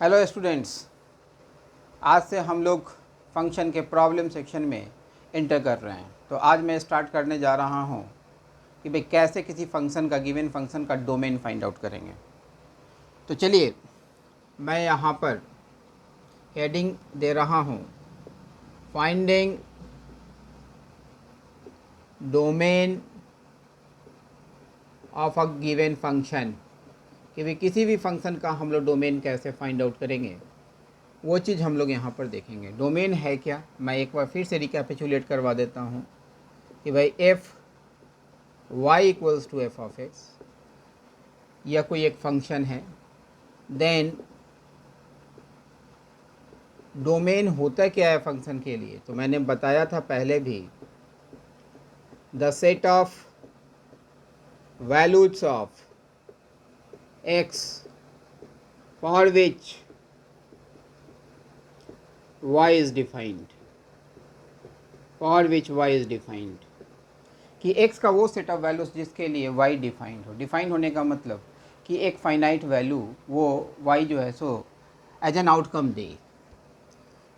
Hello students, आज से हम लोग फंक्शन के प्रॉब्लम सेक्शन में इंटर कर रहे हैं। तो आज मैं स्टार्ट करने जा रहा हूँ कि भाई कैसे किसी फंक्शन का गिवन फंक्शन का डोमेन फाइंड आउट करेंगे। तो चलिए मैं यहाँ पर हेडिंग दे रहा हूँ finding domain of a given function, कि भाई किसी भी फंक्शन का हम लोग डोमेन कैसे फाइंड आउट करेंगे, वो चीज़ हम लोग यहाँ पर देखेंगे। डोमेन है क्या, मैं एक बार फिर से रिकैपिचुलेट करवा देता हूँ कि भाई F Y equals to F of X या कोई एक फंक्शन है, देन डोमेन होता क्या है फंक्शन के लिए। तो मैंने बताया था पहले भी, the set of values of X for which Y is defined, for which Y is defined, कि x का वो सेट ऑफ वैल्यूज जिसके लिए y डिफाइंड हो। डिफाइंड होने का मतलब कि एक फाइनाइट वैल्यू वो y जो है सो एज एन आउटकम दे।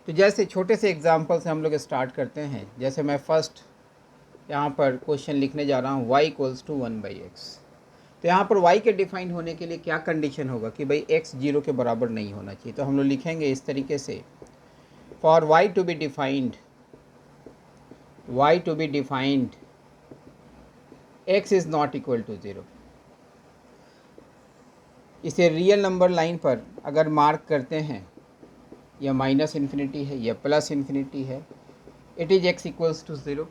तो जैसे छोटे से एग्जांपल से हम लोग स्टार्ट करते हैं। जैसे मैं फर्स्ट यहाँ पर क्वेश्चन लिखने जा रहा हूँ y इक्वल्स टू 1/x। तो यहाँ पर y के डिफाइंड होने के लिए क्या कंडीशन होगा कि भाई x 0 के बराबर नहीं होना चाहिए। तो हम लोग लिखेंगे इस तरीके से, for y to be defined, x is not equal to 0। इसे रियल नंबर लाइन पर अगर मार्क करते हैं, या माइनस इन्फिनिटी है या प्लस इन्फिनिटी है, it is x equals to 0।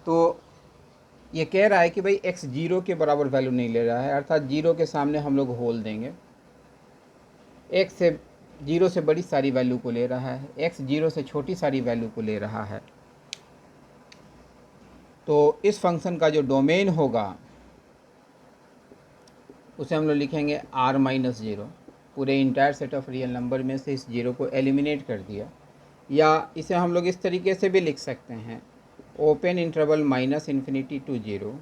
तो ये कह रहा है कि भाई x 0 के बराबर वैल्यू नहीं ले रहा है, अर्थात 0 के सामने हम लोग होल देंगे। x से 0 से बड़ी सारी वैल्यू को ले रहा है, x 0 से छोटी सारी वैल्यू को ले रहा है। तो इस फंक्शन का जो डोमेन होगा उसे हम लोग लिखेंगे r-0। पूरे entire set of real number में से इस 0 को एलिमिनेट कर दिया। या इसे हम लोग इस तरीके से भी लिख सकते हैं, open interval -∞ to 0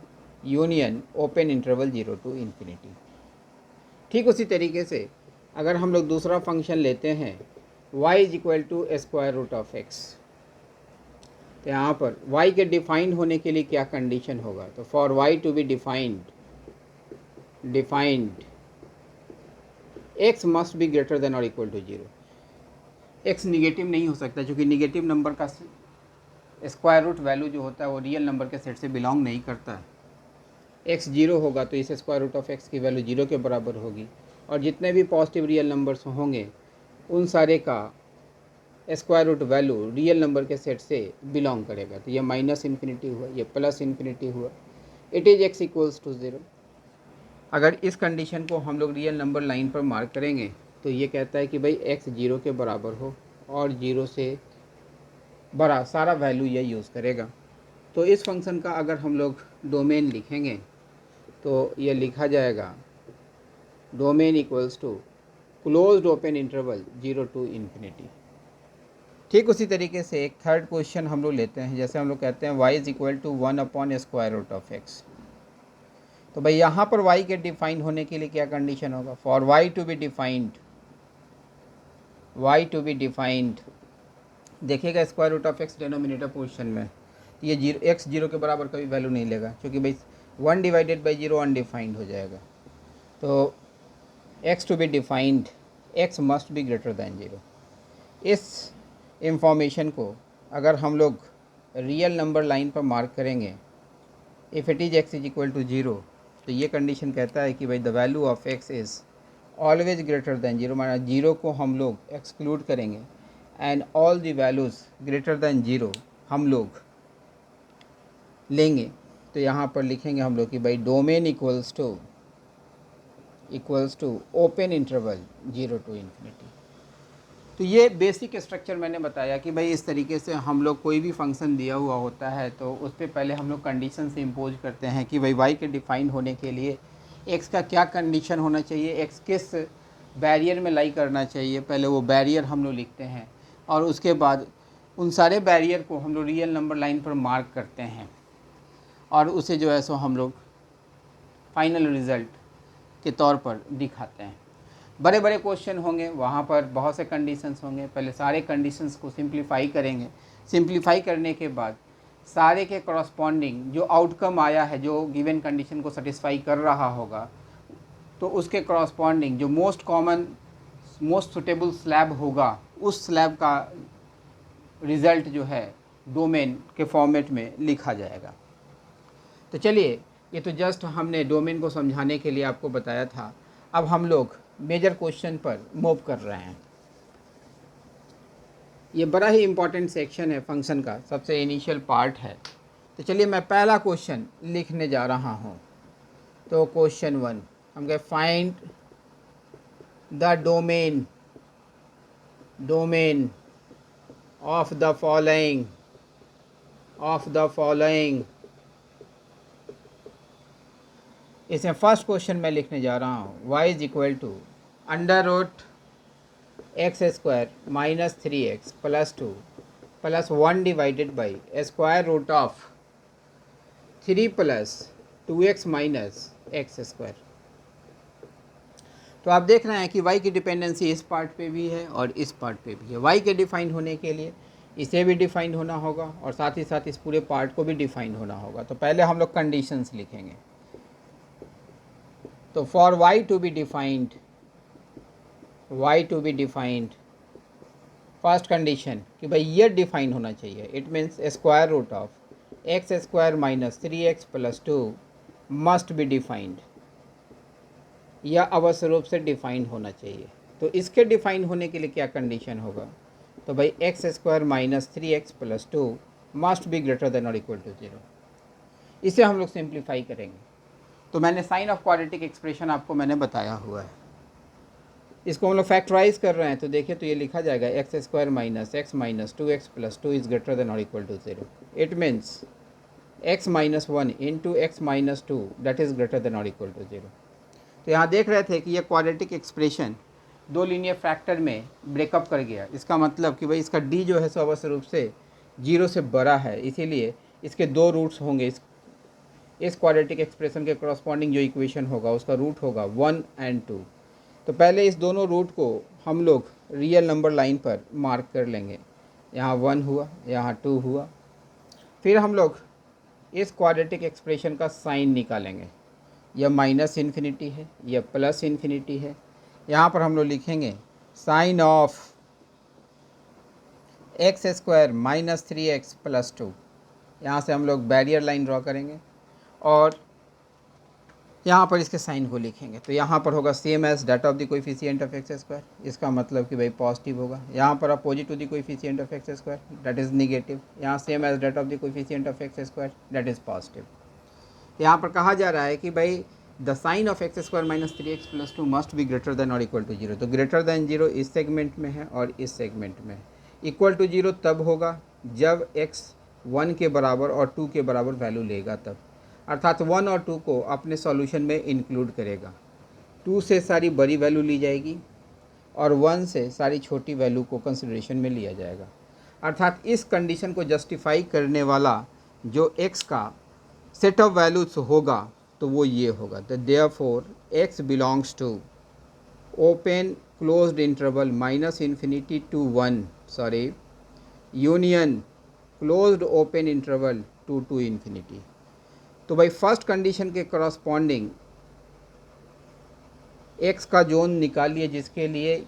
union open interval 0 to infinity. ठीक उसी तरीके से अगर हम लोग दूसरा फंक्शन लेते हैं y is equal to square root of x, तो यहाँ पर y के डिफाइंड होने के लिए क्या कंडीशन होगा। तो for y to be defined x must be greater than और इक्वल टू 0। x निगेटिव नहीं हो सकता, क्योंकि निगेटिव नंबर का स्क्वायर रूट वैल्यू जो होता है वो रियल नंबर के सेट से बिलोंग नहीं करता है। x 0 होगा तो इस स्क्वायर रूट ऑफ x की वैल्यू 0 के बराबर होगी, और जितने भी पॉजिटिव रियल नंबर्स होंगे उन सारे का square root value real number के सेट से बिलोंग करेगा। तो ये -∞ हुआ, ये +∞ हुआ, it is x equals to 0। अगर इस कंडीशन को हम लोग रियल नंबर लाइन पर मार्क करेंगे तो ये कहता है कि भाई x 0 के बराबर हो और 0 से बड़ा सारा वैल्यू ये यूज़ करेगा। तो इस फंक्शन का अगर हम लोग डोमेन लिखेंगे तो ये लिखा जाएगा domain equals to closed open interval 0 to infinity. ठीक उसी तरीके से एक थर्ड क्वेश्चन हम लोग लेते हैं। जैसे हम लोग कहते हैं y is equal to 1/√x। तो भाई यहाँ पर y के डिफाइंड होने के लिए क्या कंडीशन होगा। For y to be defined, देखिएगा square root of x denominator portion में, तो ये x 0 के बराबर कभी वैल्यू नहीं लेगा, क्योंकि भाई 1/0 अनडिफाइंड हो जाएगा। तो x to be defined, x must be greater than 0। इस इंफॉर्मेशन को अगर हम लोग रियल नंबर लाइन पर मार्क करेंगे, if it is x is equal to 0, तो ये कंडीशन कहता है कि भाई the value of x is always greater than 0, माना 0 को हम लोग एक्सक्लूड करेंगे and all the values greater than 0 हम लोग लेंगे। तो यहाँ पर लिखेंगे हम लोग कि भाई domain equals to open interval 0 to infinity. तो ये बेसिक स्ट्रक्चर मैंने बताया कि भाई इस तरीके से हम लोग कोई भी फंक्शन दिया हुआ होता है तो उस पर पहले हम लोग कंडीशन से इम्पोज करते हैं कि भाई y के डिफाइंड होने के लिए x का क्या कंडीशन होना चाहिए, x किस बैरियर में लाई करना चाहिए, पहले वो बैरियर हम लोग लिखते हैं और उसके बाद उन सारे बैरियर को हम लोग रियल नंबर लाइन पर मार्क करते हैं और उसे जो है सो हम लोग फाइनल रिज़ल्ट के तौर पर दिखाते हैं। बड़े बड़े क्वेश्चन होंगे, वहाँ पर बहुत से कंडीशंस होंगे, पहले सारे कंडीशंस को सिंप्लीफाई करेंगे। सिंप्लीफाई करने के बाद सारे के करस्पॉन्डिंग जो आउटकम आया है, जो गिवन कंडीशन को सेटिस्फाई कर रहा होगा, तो उसके करस्पॉन्डिंग जो most common most suitable slab होगा, उस स्लैब का रिज़ल्ट जो है डोमेन के फॉर्मेट में लिखा जाएगा। तो चलिए, ये तो जस्ट हमने डोमेन को समझाने के लिए आपको बताया था। अब हम लोग मेजर क्वेश्चन पर मूव कर रहे हैं। ये बड़ा ही इम्पोर्टेंट सेक्शन है फंक्शन का, सबसे इनिशियल पार्ट है। तो चलिए मैं पहला क्वेश्चन लिखने जा रहा हूँ। तो क्वेश्चन 1 हम कहे find the domain of the following. इसमें फर्स्ट क्वेश्चन मैं लिखने जा रहा हूँ, y is equal to under root X square minus 3x plus 2 plus 1 divided by square root of 3 plus 2x minus x square. तो आप देख रहे हैं कि y की डिपेंडेंसी इस पार्ट पे भी है और इस पार्ट पे भी है। y के डिफाइन होने के लिए इसे भी डिफाइन होना होगा और साथ ही साथ इस पूरे पार्ट को भी डिफाइन होना होगा। तो पहले हम लोग कंडीशंस लिखेंगे। तो for y to be defined first condition कि भाई ये डिफाइन होना चाहिए। It means square root of x square minus 3x plus 2 must be defined, यह अवश्य रूप से डिफाइन होना चाहिए। तो इसके डिफाइन होने के लिए क्या कंडीशन होगा? तो भाई x square minus 3x plus 2 must be greater than और इक्वल टू 0। इसे हम लोग सिंप्लीफाई करेंगे। तो मैंने साइन ऑफ क्वाड्रेटिक एक्सप्रेशन आपको मैंने बताया हुआ है। इसको हम लोग फैक्टराइज कर रहे हैं। तो देखिए, तो ये लिखा जाएगा x square minus x minus 2x plus 2 is greater than और equal to 0। It means x minus 1 into x minus 2 that is greater than और इक्वल टू 0। तो यहाँ देख रहे थे कि ये क्वाड्रेटिक एक्सप्रेशन दो लीनियर फैक्टर में ब्रेकअप कर गया। इसका मतलब कि भाई इसका d जो है सो अवश्य रूप से 0 से बड़ा है, इसीलिए इसके दो रूट्स होंगे। इस क्वाड्रेटिक एक्सप्रेशन के करस्पॉन्डिंग जो इक्वेशन होगा उसका रूट होगा 1 और 2। तो पहले इस दोनों रूट को हम लोग रियल नंबर लाइन पर मार्क कर लेंगे। यहाँ 1 हुआ, यहाँ 2 हुआ। फिर हम लोग इस क्वाड्रेटिक एक्सप्रेशन का साइन निकालेंगे। यह माइनस इन्फिनिटी है, यह प्लस इन्फिनिटी है। यहाँ पर हम लोग लिखेंगे sign of x square minus 3x plus 2। यहाँ से हम लोग बैरियर लाइन ड्रॉ करेंगे और यहाँ पर इसके साइन को लिखेंगे। तो यहाँ पर होगा same as that of the coefficient of x square. इसका मतलब कि भाई पॉजिटिव होगा। यहाँ पर opposite to the coefficient of x square that is negative. यहाँ same as that of the coefficient of x square that is positive. यहाँ पर कहा जा रहा है कि भाई the sign of x square minus 3x plus 2 must be greater than और इक्वल टू 0। तो ग्रेटर देन 0 इस सेगमेंट में है और इस सेगमेंट में। इक्वल टू 0 तब होगा जब x 1 के बराबर और 2 के बराबर वैल्यू लेगा तब, अर्थात 1 और 2 को अपने सॉल्यूशन में इंक्लूड करेगा। 2 से सारी बड़ी वैल्यू ली जाएगी और 1 से सारी छोटी वैल्यू को कंसिडरेशन में लिया जाएगा। अर्थात इस कंडीशन को जस्टिफाई करने वाला जो x का सेट ऑफ वैल्यूज होगा तो वो ये होगा। तो therefore x belongs to open closed interval minus infinity to 1 union closed open interval to infinity. तो भाई फर्स्ट कंडीशन के करस्पॉन्डिंग x का जोन निकालिए जिसके लिए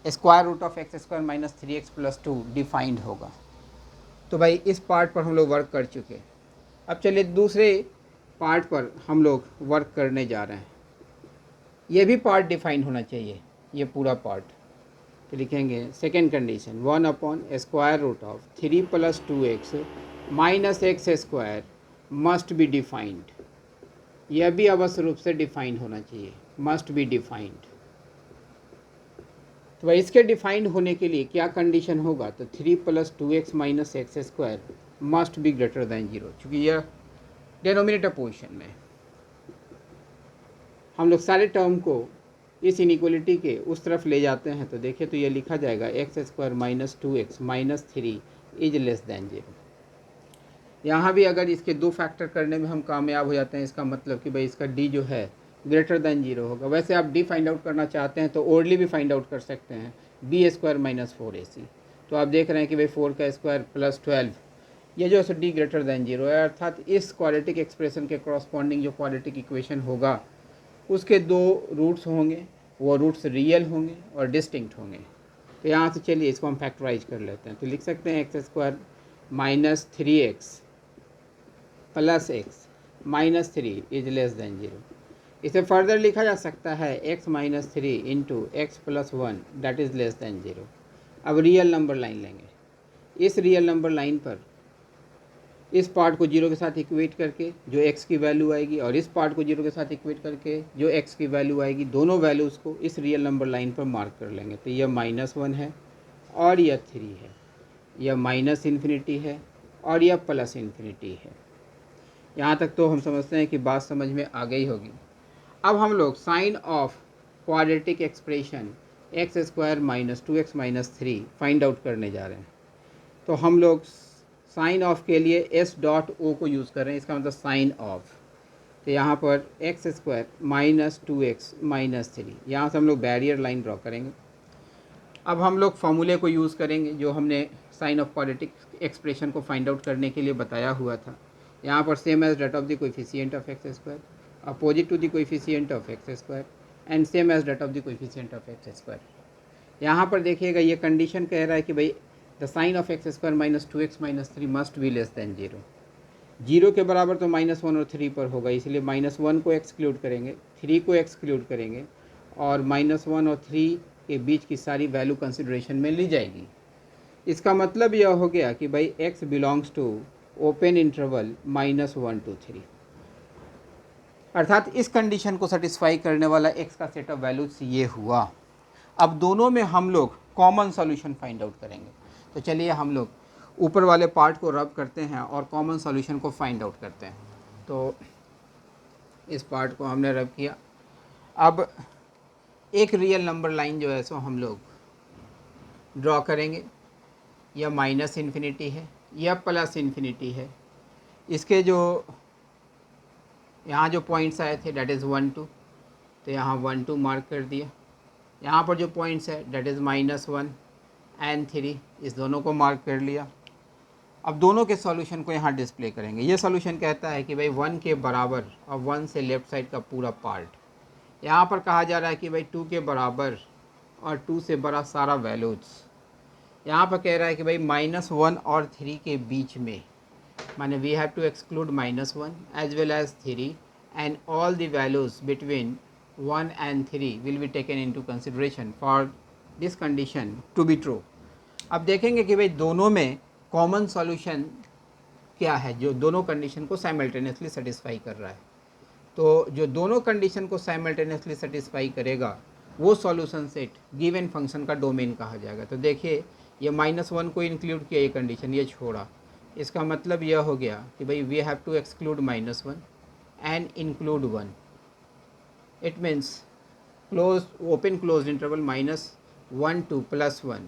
square root of x square minus 3x plus 2 defined होगा। तो भाई इस पार्ट पर हम लोग वर्क कर चुके। अब चलिए दूसरे पार्ट पर हम लोग वर्क करने जा रहे हैं। ये भी पार्ट डिफाइन होना चाहिए, ये पूरा पार्ट। तो लिखेंगे second condition 1 upon square root of 3 plus 2x minus x square must be defined. यह भी अवश्य रूप से डिफाइन होना चाहिए, मस्ट बी डिफाइंड। तो भाई इसके डिफाइंड होने के लिए क्या कंडीशन होगा? तो 3 plus 2x minus x square must be greater than 0। चूँकि यह डेनोमिनेटर पोजीशन में हम लोग सारे टर्म को इस इनइक्वलिटी के उस तरफ ले जाते हैं। तो देखिए, तो ये लिखा जाएगा x square minus 2x minus 3 is less than 0। यहाँ भी अगर इसके दो फैक्टर करने में हम कामयाब हो जाते हैं, इसका मतलब कि भाई इसका d जो है ग्रेटर देन 0 होगा। वैसे आप डी फाइंड आउट करना चाहते हैं तो ओरली भी फाइंड आउट कर सकते हैं, बी स्क्वायर माइनस 4ac। तो आप देख रहे हैं कि भाई 4 का स्क्वायर प्लस 12, ये जो है डी ग्रेटर देन 0 है, अर्थात इस क्वाड्रेटिक एक्सप्रेशन के कॉरस्पॉन्डिंग जो क्वाड्रेटिक इक्वेशन होगा उसके दो रूट्स होंगे, वो रूट्स रियल होंगे और डिस्टिंक्ट होंगे। तो यहाँ से चलिए इसको हम फैक्टराइज कर लेते हैं। तो लिख सकते हैं x square minus 3x plus x minus 3 is less than 0। इसे फर्दर लिखा जा सकता है x minus 3 into x plus 1 that is less than 0। अब रियल नंबर लाइन लेंगे। इस रियल नंबर लाइन पर इस पार्ट को 0 के साथ इक्वेट करके जो x की वैल्यू आएगी और इस पार्ट को 0 के साथ इक्वेट करके जो x की वैल्यू आएगी, दोनों वैल्यूज़ को इस रियल नंबर लाइन पर मार्क कर लेंगे। तो यह -1 है और यह 3 है, यह माइनस इन्फिनिटी है और यह प्लस इन्फिनिटी है। यहाँ तक तो हम समझते हैं कि बात समझ में आ गई होगी। अब हम लोग sign of quadratic expression X square minus 2x minus 3 find out करने जा रहे हैं। तो हम लोग साइन ऑफ के लिए एस डॉट ओ को यूज़ कर रहे हैं, इसका मतलब साइन ऑफ। तो यहाँ पर x square minus 2x minus 3, यहाँ से हम लोग बैरियर लाइन ड्रॉ करेंगे। अब हम लोग फॉर्मूले को यूज़ करेंगे जो हमने साइन ऑफ क्वाड्रेटिक एक्सप्रेशन को फाइंड आउट करने के लिए बताया हुआ था। यहाँ पर same as that of the coefficient of x square opposite to the coefficient of x square and same as that of the coefficient of x square. यहाँ पर देखिएगा ये कंडीशन कह रहा है कि भाई the sign of x square minus 2x minus 3 must be less than 0। 0 के बराबर तो -1 और 3 पर होगा, इसलिए -1 को एक्सक्लूड करेंगे, 3 को एक्सक्लूड करेंगे और -1 और 3 के बीच की सारी वैल्यू कंसिडरेशन में ली जाएगी। इसका मतलब यह हो गया कि भाई x belongs to open interval -1 to 3, अर्थात इस कंडीशन को सेटिस्फाई करने वाला x का सेट ऑफ वैल्यूज ये हुआ। अब दोनों में हम लोग कॉमन सॉल्यूशन फाइंड आउट करेंगे। तो चलिए हम लोग ऊपर वाले पार्ट को रब करते हैं और कॉमन सॉल्यूशन को फाइंड आउट करते हैं। तो इस पार्ट को हमने रब किया। अब एक रियल नंबर लाइन जो है सो हम लोग ड्रॉ करेंगे। यह माइनस इन्फिनिटी है, यह प्लस इन्फिनिटी है। इसके जो यहाँ जो पॉइंट्स आए थे डेट इज़ 1 2, तो यहाँ 1 2 मार्क कर दिया। यहाँ पर जो पॉइंट्स है डेट इज़ -1 एंड 3, इस दोनों को मार्क कर लिया। अब दोनों के सॉल्यूशन को यहाँ डिस्प्ले करेंगे। ये सॉल्यूशन कहता है कि भाई 1 के बराबर और 1 से लेफ़्ट साइड का पूरा पार्ट। यहाँ पर कहा जा रहा है कि भाई 2 के बराबर और 2 से बड़ा सारा वैल्यूज़। यहाँ पर कह रहा है कि भाई -1 और 3 के बीच में, माने we have to exclude -1 as well as 3 and all the values between 1 and 3 will be taken into consideration for this condition to be true। अब देखेंगे कि भाई दोनों में कॉमन सॉल्यूशन क्या है जो दोनों कंडीशन को साइमल्टेनियसली सेटिस्फाई कर रहा है। तो जो दोनों कंडीशन को साइमल्टेनियसली सेटिस्फाई करेगा वो सॉल्यूशन सेट गिवन फंक्शन का डोमेन कहा जाएगा। तो देखिए ये -1 को इंक्लूड किया, ये कंडीशन ये छोड़ा, इसका मतलब यह हो गया कि भाई we have to exclude -1 and include 1। It means close open close interval -1 to +1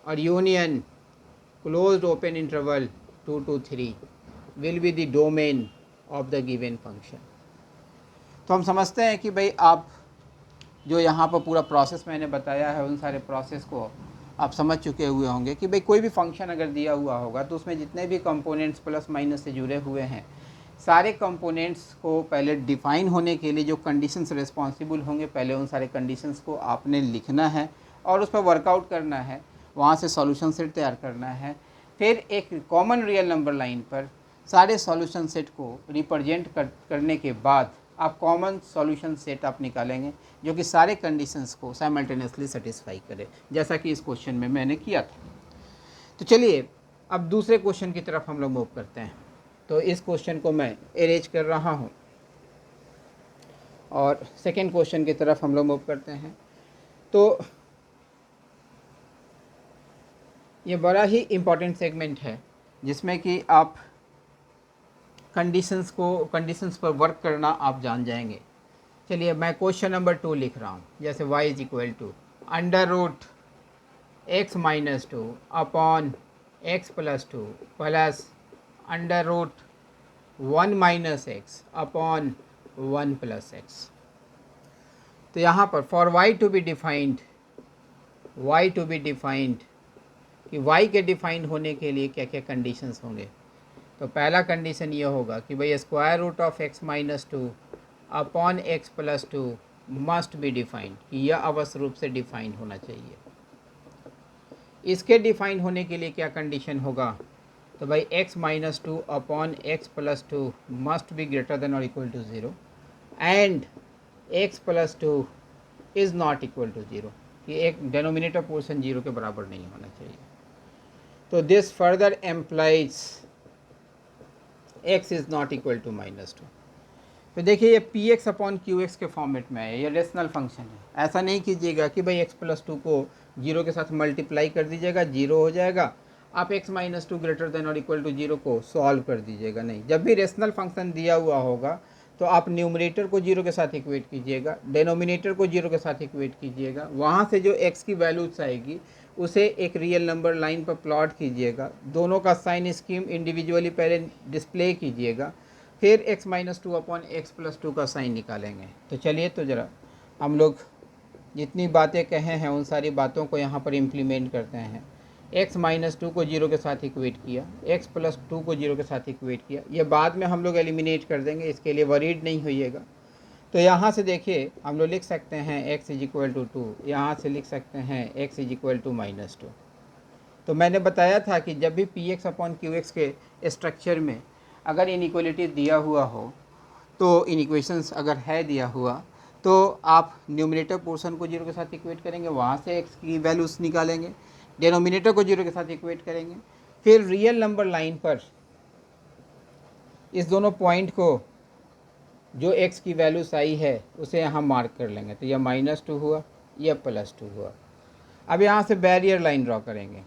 और union closed open interval 2 to 3 will be the domain of the given function. तो हम समझते हैं कि भाई आप जो यहाँ पर पूरा प्रोसेस मैंने बताया है उन सारे प्रोसेस को आप समझ चुके हुए होंगे कि भाई कोई भी फंक्शन अगर दिया हुआ होगा तो उसमें जितने भी कंपोनेंट्स प्लस माइनस से जुड़े हुए हैं, सारे कंपोनेंट्स को पहले डिफ़ाइन होने के लिए जो कंडीशंस रिस्पॉन्सिबल होंगे, पहले उन सारे कंडीशंस को आपने लिखना है और उस पर वर्कआउट करना है, वहाँ से सॉल्यूशन सेट तैयार करना है। फिर एक कॉमन रियल नंबर लाइन पर सारे सॉल्यूशन सेट को रिप्रेजेंट करने के बाद आप कॉमन सॉल्यूशन सेट आप निकालेंगे जो कि सारे कंडीशंस को साइमल्टेनियसली सेटिस्फाई करे, जैसा कि इस क्वेश्चन में मैंने किया था। तो चलिए अब दूसरे क्वेश्चन की तरफ हम लोग मूव करते हैं। तो इस क्वेश्चन को मैं अरेंज कर रहा हूँ और सेकेंड क्वेश्चन की तरफ हम लोग मूव करते हैं। तो ये बड़ा ही इम्पॉर्टेंट सेगमेंट है जिसमें कि आप कंडीशंस पर वर्क करना आप जान जाएंगे। चलिए मैं क्वेश्चन नंबर 2 लिख रहा हूँ। जैसे y is equal to √x - 2 upon x + 2 plus √1 - x upon 1 + x। तो यहाँ पर for y to be defined, y to be defined, कि y के डिफाइंड होने के लिए क्या क्या कंडीशंस होंगे। तो पहला कंडीशन ये होगा कि भाई square root of x minus two upon x plus two must be defined, कि यह अवश्य रूप से डिफाइंड होना चाहिए। इसके डिफाइंड होने के लिए क्या कंडीशन होगा, तो भाई x minus two upon x plus two must be greater than और equal to zero and x plus two is not equal to zero, कि एक डेनोमिनेटर पोर्शन जीरो के बराबर नहीं होना चाहिए। तो this further implies x is not equal to minus two. तो देखिए ये P x upon Q x के फॉर्मेट में है, ये रेशनल फंक्शन है। ऐसा नहीं कीजिएगा कि भाई एक्स प्लस टू को जीरो के साथ मल्टीप्लाई कर दीजिएगा, जीरो हो जाएगा, आप x minus two greater than और इक्वल टू जीरो को सॉल्व कर दीजिएगा। नहीं, जब भी रेशनल फंक्शन दिया हुआ होगा तो आप न्यूमरेटर को जीरो के साथ इक्वेट कीजिएगा, डेनोमिनेटर को जीरो के साथ इक्वेट कीजिएगा, वहाँ से जो एक्स की वैल्यूज आएगी उसे एक रियल नंबर लाइन पर प्लॉट कीजिएगा, दोनों का साइन स्कीम इंडिविजुअली पहले डिस्प्ले कीजिएगा, फिर x minus two upon x plus two का साइन निकालेंगे। तो चलिए तो ज़रा हम लोग जितनी बातें कहे हैं उन सारी बातों को यहाँ पर इम्प्लीमेंट करते हैं। x माइनस टू को जीरो के साथ इक्वेट किया, x प्लस टू को जीरो के साथ इक्वेट किया, ये बाद में हम लोग एलिमिनेट कर देंगे, इसके लिए वरीड नहीं होइएगा। तो यहाँ से देखिए हम लोग लिख सकते हैं x is equal to two, यहाँ से लिख सकते हैं x is equal to minus two. तो मैंने बताया था कि जब भी P x upon Q x के स्ट्रक्चर में अगर इनइक्वलिटी दिया हुआ हो, तो इनइक्वेशंस अगर है दिया हुआ, तो आप न्यूमरेटर पोर्शन को जीरो के साथ इक्वेट करेंगे, वहाँ से एक्स की वैल्यूज़ निकालेंगे, डेनोमिनेटर को जीरो के साथ इक्वेट करेंगे, फिर रियल नंबर लाइन पर इस दोनों पॉइंट को जो एक्स की वैल्यूज आई है उसे यहाँ मार्क कर लेंगे। तो यह माइनस टू हुआ, यह प्लस टू हुआ। अब यहाँ से बैरियर लाइन ड्रॉ करेंगे,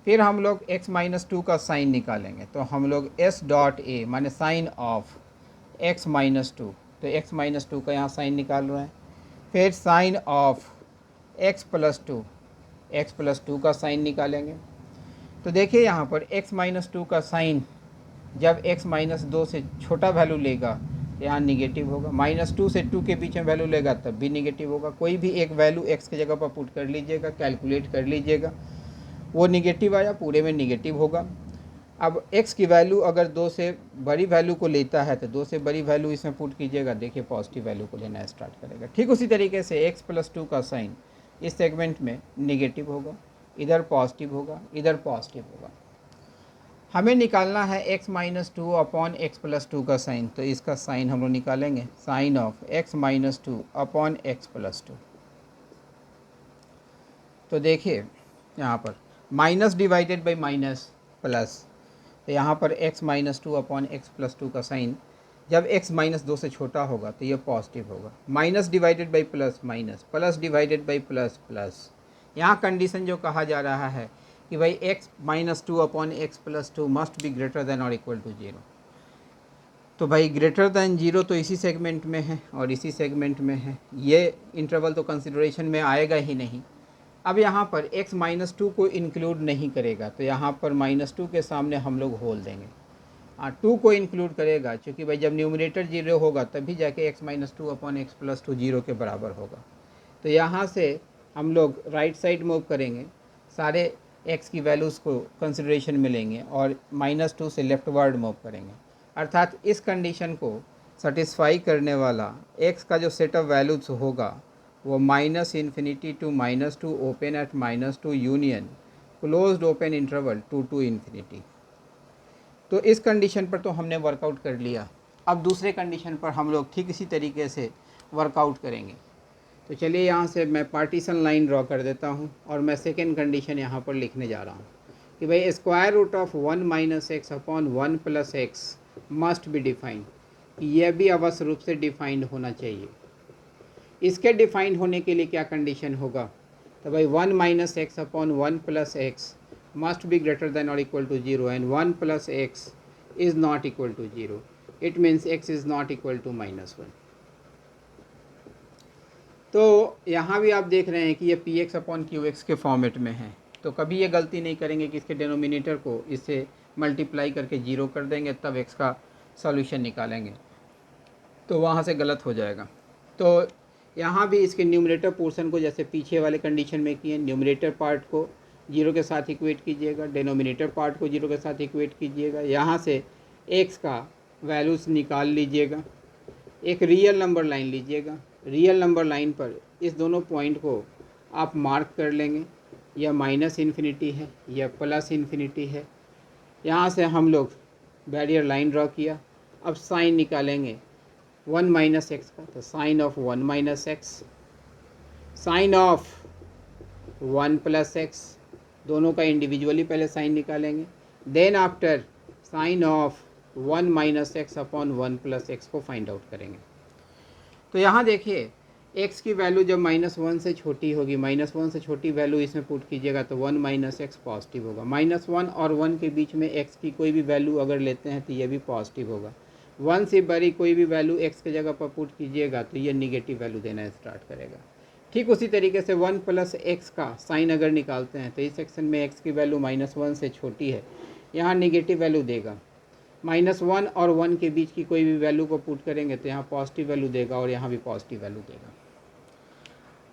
फिर हम लोग x माइनस टू का साइन निकालेंगे। तो हम लोग s डॉट ए माने sign of x minus two, तो x माइनस टू का यहाँ साइन निकाल रहे हैं, फिर sign of x plus two का साइन निकालेंगे। तो देखिए यहाँ पर x माइनस टू का साइन जब x माइनस दो से छोटा वैल्यू लेगा यहाँ निगेटिव होगा, माइनस टू से टू के बीच में वैल्यू लेगा तब भी निगेटिव होगा। कोई भी एक वैल्यू x की जगह पर पुट कर लीजिएगा, कैलकुलेट कर लीजिएगा, वो निगेटिव आया पूरे में निगेटिव होगा। अब x की वैल्यू अगर दो से बड़ी वैल्यू को लेता है तो दो से बड़ी वैल्यू इसमें पुट कीजिएगा, देखिए पॉजिटिव वैल्यू को लेना स्टार्ट करेगा। ठीक उसी तरीके से x प्लस टू का साइन इस सेगमेंट में निगेटिव होगा, इधर पॉजिटिव होगा, इधर पॉजिटिव होगा। हमें निकालना है x minus two upon x plus two का साइन, तो इसका साइन हम लोग निकालेंगे, sign of x minus two upon x plus two. तो देखिए यहाँ पर minus divided by minus plus, तो यहाँ पर x minus two upon x plus two का साइन जब x माइनस दो से छोटा होगा तो ये पॉजिटिव होगा, minus divided by plus minus, plus divided by plus plus. यहाँ कंडीशन जो कहा जा रहा है कि भाई x minus two upon x plus two must be greater than और इक्वल टू जीरो। तो भाई ग्रेटर दैन जीरो तो इसी सेगमेंट में है और इसी सेगमेंट में है, ये इंटरवल तो कंसिडरेशन में आएगा ही नहीं। अब यहाँ पर x माइनस टू को इंक्लूड नहीं करेगा, तो यहाँ पर माइनस टू के सामने हम लोग होल देंगे। टू को इंक्लूड करेगा, क्योंकि भाई जब न्यूमरेटर जीरो होगा तभी जाके x minus two upon x plus to zero के बराबर होगा। तो यहाँ से हम लोग राइट साइड मूव करेंगे, सारे x की वैल्यूज़ को कंसिडरेशन में लेंगे और माइनस टू से लेफ्टवर्ड मूव करेंगे। अर्थात इस कंडीशन को सेटिस्फाई करने वाला x का जो सेट ऑफ वैल्यूज़ होगा वो minus infinity to minus two open at minus two union closed open interval to infinity. तो इस कंडीशन पर तो हमने वर्कआउट कर लिया। अब दूसरे कंडीशन पर हम लोग ठीक इसी तरीके से वर्कआउट करेंगे। तो चलिए यहाँ से मैं पार्टीशन लाइन ड्रॉ कर देता हूँ और मैं सेकेंड कंडीशन यहाँ पर लिखने जा रहा हूँ कि भाई square root of one minus x upon one plus x must be defined, यह भी अवश्य रूप से डिफाइंड होना चाहिए। इसके डिफाइंड होने के लिए क्या कंडीशन होगा, तो भाई one minus x upon one plus x must be greater than और equal to zero and one plus x is not equal to zero, it means x is not equal to minus one. तो यहाँ भी आप देख रहे हैं कि ये P x upon Q x के फॉर्मेट में है, तो कभी ये गलती नहीं करेंगे कि इसके डेनोमिनेटर को इससे मल्टीप्लाई करके जीरो कर देंगे तब एक्स का सॉल्यूशन निकालेंगे, तो वहाँ से गलत हो जाएगा। तो यहाँ भी इसके न्यूमरेटर पोर्शन को जैसे पीछे वाले कंडीशन में किए, न्यूमरेटर पार्ट को 0 के साथ इक्वेट कीजिएगा, डिनोमिनेटर पार्ट को 0 के साथ इक्वेट कीजिएगा। यहाँ से x का वैल्यूज़ निकाल लीजिएगा, एक रियल नंबर लाइन लीजिएगा। रियल नंबर लाइन पर इस दोनों पॉइंट को आप मार्क कर लेंगे, यह माइनस इन्फिनिटी है, यह प्लस इन्फिनिटी है। यहाँ से हम लोग बैरियर लाइन ड्रॉ किया। अब साइन निकालेंगे 1 माइनस एक्स का, तो sign of 1 minus X, sign of 1 plus X, दोनों का इंडिविजुअली पहले साइन निकालेंगे, then after sign of 1 minus x upon 1 plus X को फाइंड आउट करेंगे। तो यहाँ देखिए x की वैल्यू जब -1 से छोटी होगी, -1 से छोटी वैल्यू इसमें पुट कीजिएगा तो 1 माइनस एक्स पॉजिटिव होगा। -1 और 1 के बीच में x की कोई भी वैल्यू अगर लेते हैं तो ये भी पॉजिटिव होगा। 1 से बड़ी कोई भी वैल्यू x के जगह पर पुट कीजिएगा तो ये निगेटिव वैल्यू देना स्टार्ट करेगा। ठीक उसी तरीके से 1 प्लस एक्स का साइन अगर निकालते हैं तो इस सेक्शन में x की वैल्यू -1 से छोटी है, यहाँ निगेटिव वैल्यू देगा। -1 और 1 के बीच की कोई भी वैल्यू को पुट करेंगे तो यहाँ पॉजिटिव वैल्यू देगा और यहाँ भी पॉजिटिव वैल्यू देगा।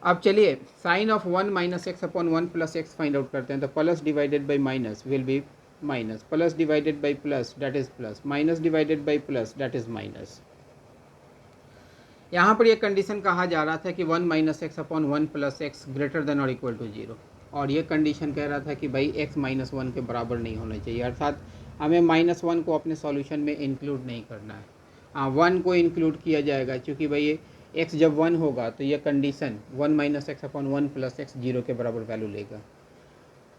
अब चलिए sign of 1 minus x upon 1 plus x find out करते हैं। तो plus divided by minus will be minus, plus divided by plus that is plus, minus divided by plus that is minus. यहाँ पर ये condition कहा जा रहा था कि 1 minus x upon 1 plus x greater than और इक्वल टू 0, और ये कंडीशन कह रहा था कि भाई x माइनस 1 के बराबर नहीं होना चाहिए, अर्थात हमें -1 को अपने सॉल्यूशन में इंक्लूड नहीं करना है। हाँ, 1 को इंक्लूड किया जाएगा क्योंकि भाई ये x जब 1 होगा तो यह condition 1 minus x upon 1 plus x 0 के बराबर वैल्यू लेगा।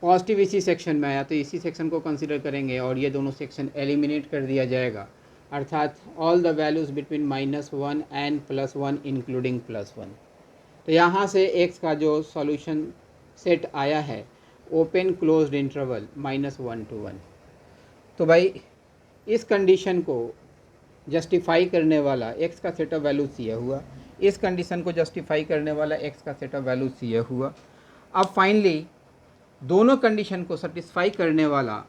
पॉजिटिव इसी सेक्शन में आया तो इसी सेक्शन को कंसिडर करेंगे और ये दोनों सेक्शन एलिमिनेट कर दिया जाएगा, अर्थात all the values between -1 and +1 including +1। तो यहाँ से x का जो सॉल्यूशन सेट आया है ओपन क्लोज्ड इंटरवल -1 to 1। तो भाई इस कंडीशन को जस्टिफाई करने वाला x का सेट ऑफ वैल्यूज ये हुआ, इस कंडीशन को जस्टिफाई करने वाला x का सेट ऑफ वैल्यूज ये हुआ। अब फाइनली दोनों कंडीशन को सेटिस्फाई करने वाला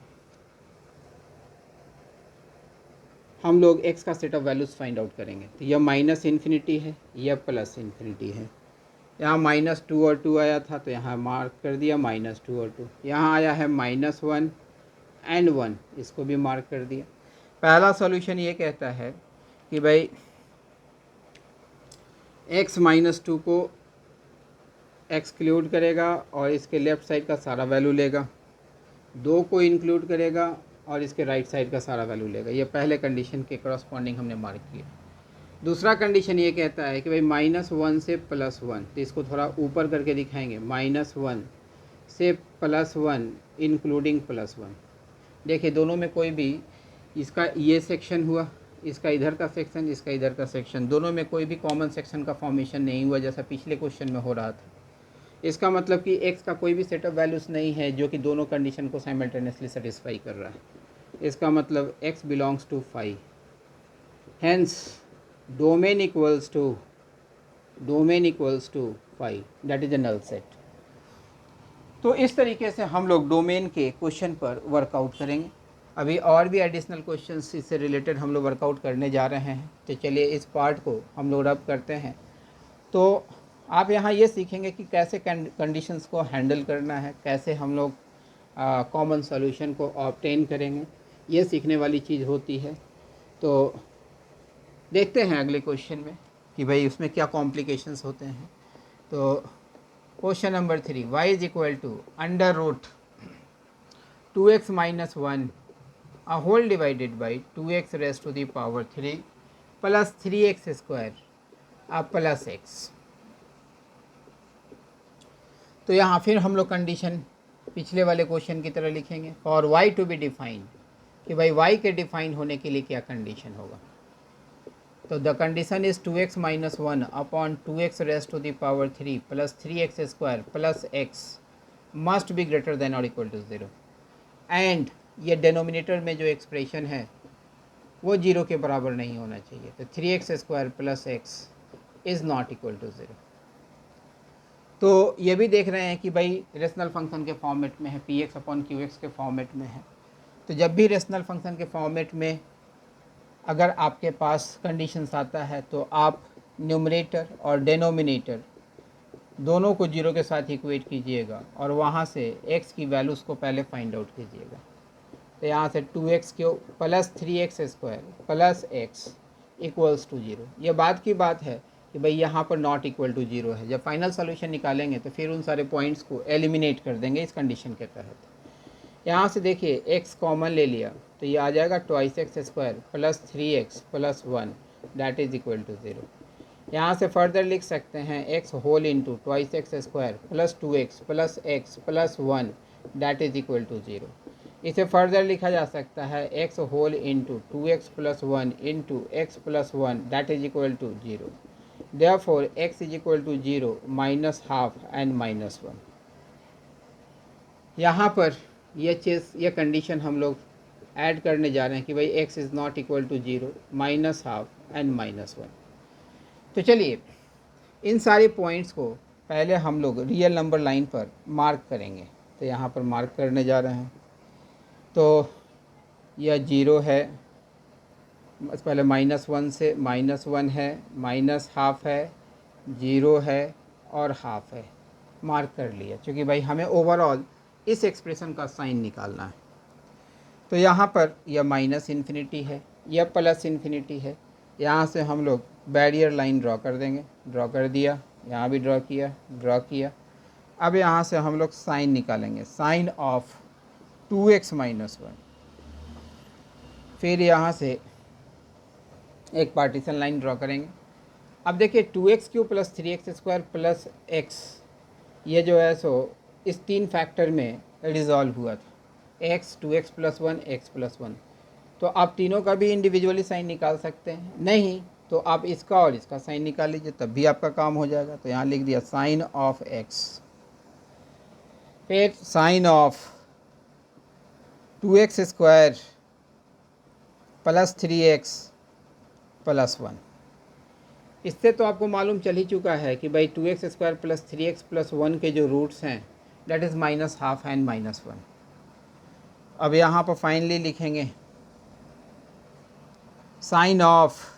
हम लोग x का set of values find out करेंगे। तो यह माइनस इन्फिनिटी है, यह प्लस इन्फिनिटी है। यहाँ -2 और 2 आया था तो यहाँ मार्क कर दिया -2 और 2। यहाँ आया है -1 एंड 1, इसको भी मार्क कर दिया। पहला सॉल्यूशन ये कहता है कि भाई x -2 को एक्सक्लूड करेगा और इसके लेफ़्ट साइड का सारा वैल्यू लेगा, 2 को इंक्लूड करेगा और इसके राइट साइड का सारा वैल्यू लेगा। ये पहले कंडीशन के करस्पॉन्डिंग हमने मार्क किया। दूसरा कंडीशन ये कहता है कि भाई -1 से +1, तो इसको थोड़ा ऊपर करके दिखाएंगे, -1 से +1 इंक्लूडिंग +1। देखिए दोनों में कोई भी, इसका ये सेक्शन हुआ, इसका इधर का सेक्शन, इसका इधर का सेक्शन, दोनों में कोई भी कॉमन सेक्शन का फॉर्मेशन नहीं हुआ जैसा पिछले क्वेश्चन में हो रहा था। इसका मतलब कि x का कोई भी सेट ऑफ वैल्यूज़ नहीं है जो कि दोनों कंडीशन को साइमल्टेनियसली सेटिस्फाई कर रहा है। इसका मतलब x belongs to phi, hence domain equals to phi, that is a null set. तो इस तरीके से हम लोग डोमेन के क्वेश्चन पर वर्कआउट करेंगे। अभी और भी एडिशनल क्वेश्चंस इससे रिलेटेड हम लोग वर्कआउट करने जा रहे हैं। तो चलिए इस पार्ट को हम लोग रब करते हैं। तो आप यहाँ ये सीखेंगे कि कैसे कंडीशंस को हैंडल करना है, कैसे हम लोग कॉमन सॉल्यूशन को ऑब्टेन करेंगे, ये सीखने वाली चीज़ होती है। तो देखते हैं अगले क्वेश्चन में कि भाई उसमें क्या कॉम्प्लिकेशंस होते हैं। तो question number 3, y is equal to √2x - 1 a whole divided by 2x raised to the power 3 plus 3x square plus x। तो यहाँ फिर हम लोग कंडीशन पिछले वाले क्वेश्चन की तरह लिखेंगे, for y to be define, कि भाई y के डिफाइन होने के लिए क्या कंडीशन होगा। तो the condition is 2x - 1 upon 2x raised to the power 3 plus 3x square plus x must be greater than और इक्वल टू 0, एंड ये डिनोमिनेटर में जो एक्सप्रेशन है वो 0 के बराबर नहीं होना चाहिए। तो 3x square plus x is not equal to 0। तो ये भी देख रहे हैं कि भाई रेशनल फंक्शन के फॉर्मेट में है, px अपॉन qx के फॉर्मेट में है। तो जब भी रेशनल फंक्शन के फॉर्मेट में अगर आपके पास कंडीशंस आता है तो आप न्यूमरेटर और डिनोमिनेटर दोनों को 0 के साथ इक्वेट कीजिएगा और वहाँ से x की वैल्यूज़ को पहले फाइंड आउट कीजिएगा। तो यहाँ से 2x cube plus 3x square plus x equals to 0। ये बात की बात है कि भाई यहाँ पर नॉट इक्वल टू 0 है। जब फाइनल सोल्यूशन निकालेंगे तो फिर उन सारे पॉइंट्स को एलिमिनेट कर देंगे इस कंडीशन के तहत। यहाँ से देखिए x कॉमन ले लिया तो ये आ जाएगा 2x square plus 3x plus 1 that is equal to 0। यहाँ से फर्दर लिख सकते हैं x whole into 2x square plus 2x plus x plus 1 that is equal to 0। इसे फर्दर लिखा जा सकता है x whole into 2x plus 1 into x plus 1 that is equal to 0। Therefore x is equal to 0 minus half and minus 1। यहाँ पर ये condition हम लोग ऐड करने जा रहे हैं कि भाई x is not equal to 0 minus half and minus 1। तो चलिए इन सारे पॉइंट्स को पहले हम लोग रियल नंबर लाइन पर मार्क करेंगे। तो यहाँ पर मार्क करने जा रहे हैं। तो यह 0 है, पहले -1 से -1 है, माइनस हाफ है, 0 है और हाफ है। मार्क कर लिया क्योंकि भाई हमें ओवरऑल इस एक्सप्रेशन का साइन निकालना है। तो यहाँ पर यह माइनस इन्फिनिटी है, यह प्लस इन्फिनिटी है। यहाँ से हम लोग बैरियर लाइन ड्रॉ कर देंगे। ड्रॉ कर दिया, यहाँ भी ड्रॉ किया। अब यहाँ से हम लोग साइन निकालेंगे, साइन ऑफ 2x माइनस 1। फिर यहाँ से एक पार्टीशन लाइन ड्रॉ करेंगे। अब देखिए 2x cube plus 3x square plus x ये जो है सो इस 3 फैक्टर में रिजॉल्व हुआ था। x 2x plus 1 x plus 1। तो आप तीनों का भी इंडिविजुअली साइन निकाल सकते हैं, नहीं तो आप इसका और इसका साइन निकाल लीजिए, तब भी आपका काम हो जाएगा। तो यहाँ लिख दिया साइन ऑफ x, फिर sign of 2x square plus 3x plus 1। इससे तो आपको मालूम चल ही चुका है कि भाई 2x square plus 3x plus 1 के जो रूट्स हैं that is minus half and minus 1। अब यहाँ पर फाइनली लिखेंगे sign of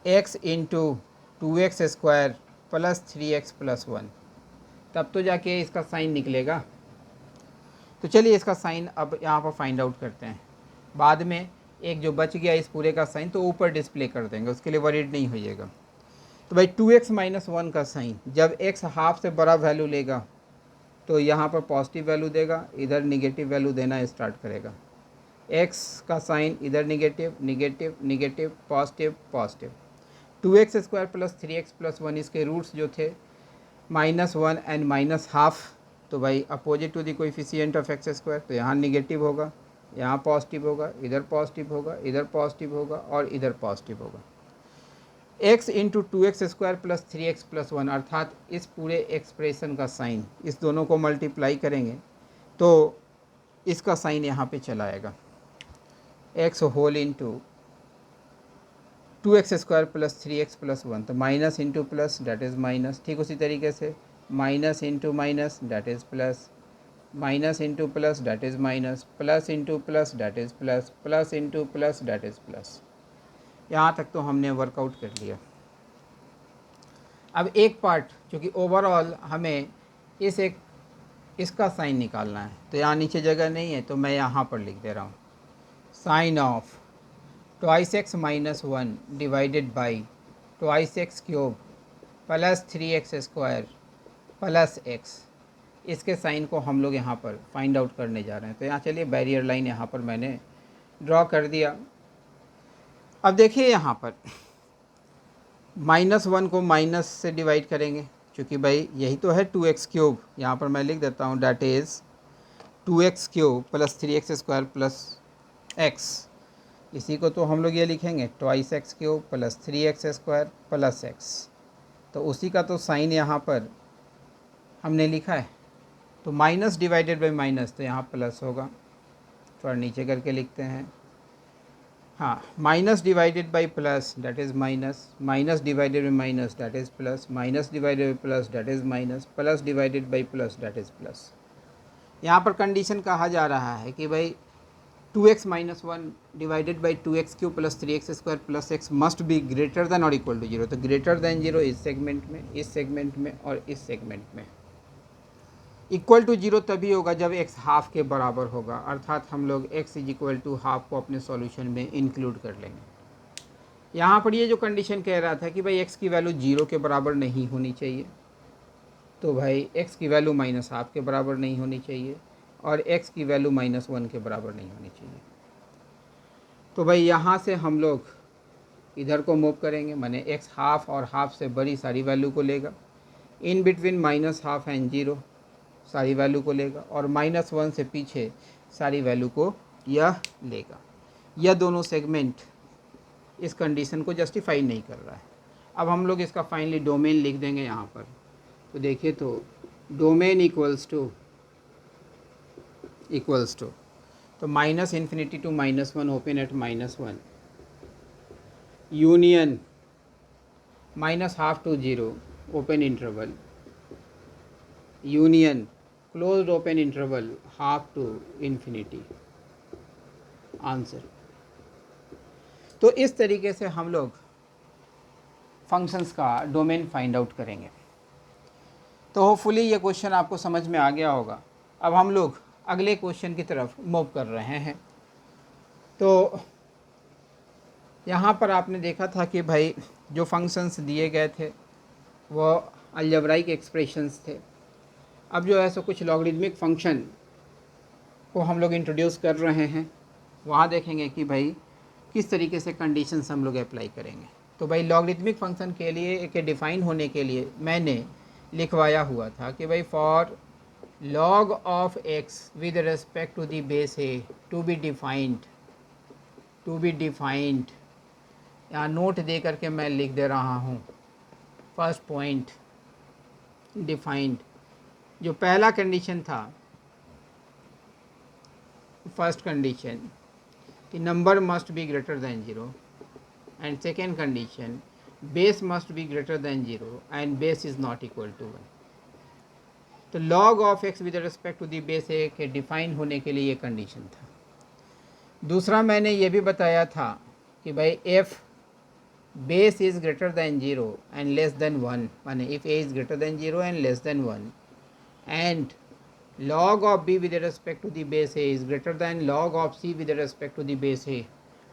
x into 2x square plus 3x plus 1, तब तो जाके इसका साइन निकलेगा। तो चलिए इसका साइन अब यहाँ पर फाइंड आउट करते हैं। बाद में एक जो बच गया इस पूरे का साइन तो ऊपर डिस्प्ले कर देंगे, उसके लिए वरीड नहीं होइएगा। तो भाई 2x माइनस 1 का साइन जब x हाफ से बड़ा वैल्यू लेगा तो यहाँ पर पॉजिटिव वैल्यू देगा, इधर निगेटिव वैल्यू देना स्टार्ट करेगा। x का साइन इधर negative negative negative positive positive. 2x square plus 3x plus 1 इसके रूट्स जो थे -1 एंड माइनस हाफ, तो भाई opposite to the coefficient of x square, तो यहाँ निगेटिव होगा, यहाँ पॉजिटिव होगा, इधर पॉजिटिव होगा, इधर पॉजिटिव होगा और इधर पॉजिटिव होगा। x into 2x square plus 3x plus 1 अर्थात इस पूरे एक्सप्रेशन का साइन इस दोनों को मल्टीप्लाई करेंगे तो इसका साइन यहाँ पे चला आएगा। x whole into 2x square plus 3x plus 1, तो minus into plus that is minus. ठीक उसी तरीके से minus into minus that is plus, minus into plus that is minus, plus into plus that is plus, plus into plus that is plus. यहाँ तक तो हमने workout कर लिया। अब एक पार्ट क्योंकि ओवरऑल हमें इसका साइन निकालना है, तो यहाँ नीचे जगह नहीं है तो मैं यहाँ पर लिख दे रहा हूँ sign of 2x minus 1 divided by 2x cube plus 3x square plus x। इसके साइन को हम लोग यहाँ पर फाइंड आउट करने जा रहे हैं। तो यहाँ चलिए बैरियर लाइन यहाँ पर मैंने ड्रॉ कर दिया। अब देखिए यहाँ पर -1 को माइनस से डिवाइड करेंगे क्योंकि भाई यही तो है 2x क्यूब। यहाँ पर मैं लिख देता हूँ that is 2x cube plus 3x square plus x। इसी को तो हम लोग ये लिखेंगे 2x cube plus 3x square plus x। तो उसी का तो साइन यहाँ पर हमने लिखा है। तो माइनस डिवाइडेड बाई माइनस तो यहाँ प्लस होगा, थोड़ा नीचे करके लिखते हैं। हाँ, minus divided by plus that is minus, minus divided by minus that is plus, minus divided by plus that is minus, plus divided by plus that is plus. यहाँ पर कंडीशन कहा जा रहा है कि भाई 2x minus one divided by 2x³ plus 3x² plus x must be greater than और equal to 0। तो ग्रेटर देन 0 इस सेगमेंट में, इस सेगमेंट में और इस सेगमेंट में। इक्वल टू 0 तभी होगा जब x हाफ के बराबर होगा, अर्थात हम लोग x is equal to half को अपने सॉल्यूशन में इंक्लूड कर लेंगे। यहाँ पर ये जो कंडीशन कह रहा था कि भाई x की वैल्यू 0 के बराबर नहीं होनी चाहिए, तो भाई x की वैल्यू माइनस हाफ के बराबर नहीं होनी चाहिए और x की वैल्यू -1 के बराबर नहीं होनी चाहिए। तो भाई यहाँ से हम लोग इधर को मूव करेंगे, माने x हाफ और हाफ से बड़ी सारी वैल्यू को लेगा, इन बिटवीन -12 एंड 0 सारी वैल्यू को लेगा और -1 से पीछे सारी वैल्यू को यह लेगा। यह दोनों सेगमेंट इस कंडीशन को जस्टिफाई नहीं कर रहा है। अब हम लोग इसका फाइनली डोमेन लिख देंगे यहाँ पर। तो देखिए, तो डोमेन इक्वल्स टू तो -∞ to -1 open at -1, union -12 to 0 open interval, union closed open interval half to infinity, answer. तो इस तरीके से हम लोग फंक्शंस का डोमेन फाइंड आउट करेंगे। तो होपफुली ये क्वेश्चन आपको समझ में आ गया होगा। अब हम लोग अगले क्वेश्चन की तरफ मूव कर रहे हैं। तो यहाँ पर आपने देखा था कि भाई जो फंक्शंस दिए गए थे वो अलजेब्राइक एक्सप्रेशंस थे। अब जो है सो कुछ लॉगरिदमिक फंक्शन को हम लोग इंट्रोड्यूस कर रहे हैं, वहाँ देखेंगे कि भाई किस तरीके से कंडीशंस हम लोग अप्लाई करेंगे। तो भाई लॉगरिदमिक फंक्शन के लिए एक डिफ़ाइन होने के लिए मैंने लिखवाया हुआ था कि भाई for log of x with respect to the base a to be defined, यहाँ नोट दे करके मैं लिख दे रहा हूँ। फर्स्ट पॉइंट डिफाइंड, जो पहला कंडीशन था, फर्स्ट कंडीशन कि number must be greater than 0 and second condition base must be greater than 0 and base is not equal to 1। तो log of x with respect to the base a के define होने के लिए ये condition था। दूसरा मैंने ये भी बताया था कि भाई f base is greater than 0 and less than 1, माने if a is greater than 0 and less than 1 and log of b with respect to the base a is greater than log of c with respect to the base a.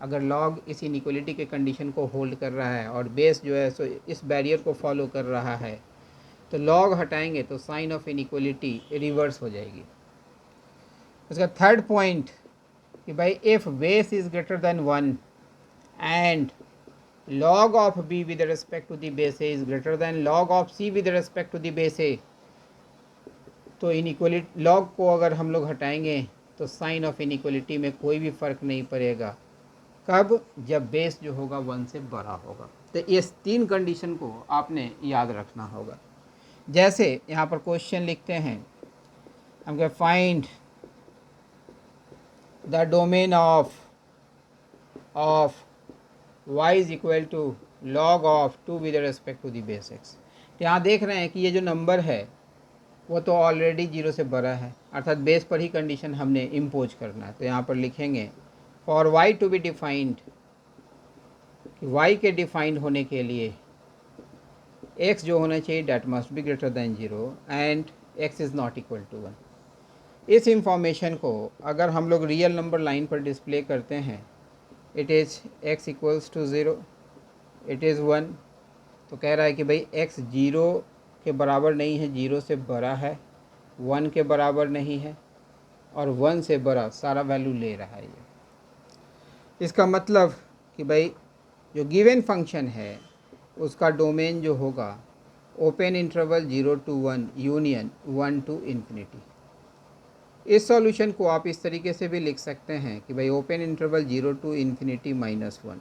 अगर log इस inequality के condition को hold कर रहा है और base जो है सो इस बैरियर को फॉलो कर रहा है, तो log हटाएंगे तो साइन ऑफ इनइक्वलिटी रिवर्स हो जाएगी। उसका थर्ड पॉइंट कि भाई if base is greater than 1 and log of b with respect to the base a is greater than log of c with respect to the base a, तो inequality log को अगर हम लोग हटाएंगे तो sign of inequality में कोई भी फ़र्क नहीं पड़ेगा। कब? जब बेस जो होगा 1 से बड़ा होगा। तो इस तीन कंडीशन को आपने याद रखना होगा। जैसे यहाँ पर क्वेश्चन लिखते हैं, हम कह find the domain of y is equal to log of 2 with respect to the base x। तो यहाँ देख रहे हैं कि ये जो नंबर है वो तो ऑलरेडी 0 से बड़ा है, अर्थात बेस पर ही कंडीशन हमने इम्पोज करना है। तो यहाँ पर लिखेंगे for y to be defined, कि y के डिफाइंड होने के लिए x जो होना चाहिए that must be greater than 0 and x is not equal to 1। इस इंफॉर्मेशन को अगर हम लोग रियल नंबर लाइन पर डिस्प्ले करते हैं, it is x equals to 0, it is 1। तो कह रहा है कि भाई x 0 के बराबर नहीं है, 0 से बड़ा है, 1 के बराबर नहीं है और 1 से बड़ा सारा वैल्यू ले रहा है ये। इसका मतलब कि भाई जो गिवन फंक्शन है उसका डोमेन जो होगा open interval 0 to 1 union 1 to infinity. इस सॉल्यूशन को आप इस तरीके से भी लिख सकते हैं कि भाई ओपन इंटरवल 0 to इन्फिनिटी -1।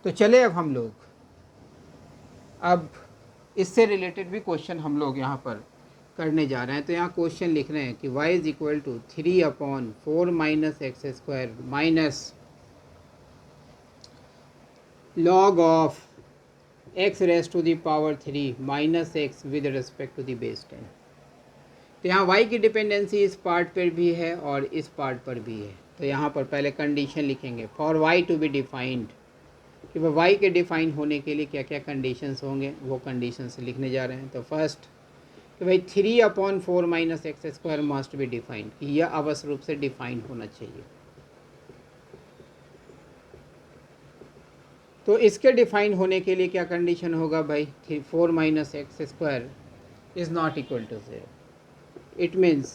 तो चले अब हम लोग अब इससे रिलेटेड भी क्वेश्चन हम लोग यहाँ पर करने जा रहे हैं। तो यहाँ क्वेश्चन लिख रहे हैं कि y is equal to 3/4 - x² minus log of x raise to the power 3 - x with respect to the base 10। तो यहाँ y की डिपेंडेंसी इस पार्ट पर भी है और इस पार्ट पर भी है। तो यहाँ पर पहले कंडीशन लिखेंगे for y to be defined, कि वह y के डिफाइन होने के लिए क्या क्या कंडीशंस होंगे, वो कंडीशंस लिखने जा रहे हैं। तो फर्स्ट कि भाई 3/4 minus x square must be defined, कि यह अवश्य रूप से डिफाइन होना चाहिए। तो इसके डिफाइन होने के लिए क्या कंडीशन होगा भाई, 4 minus x square is not equal to 0। It means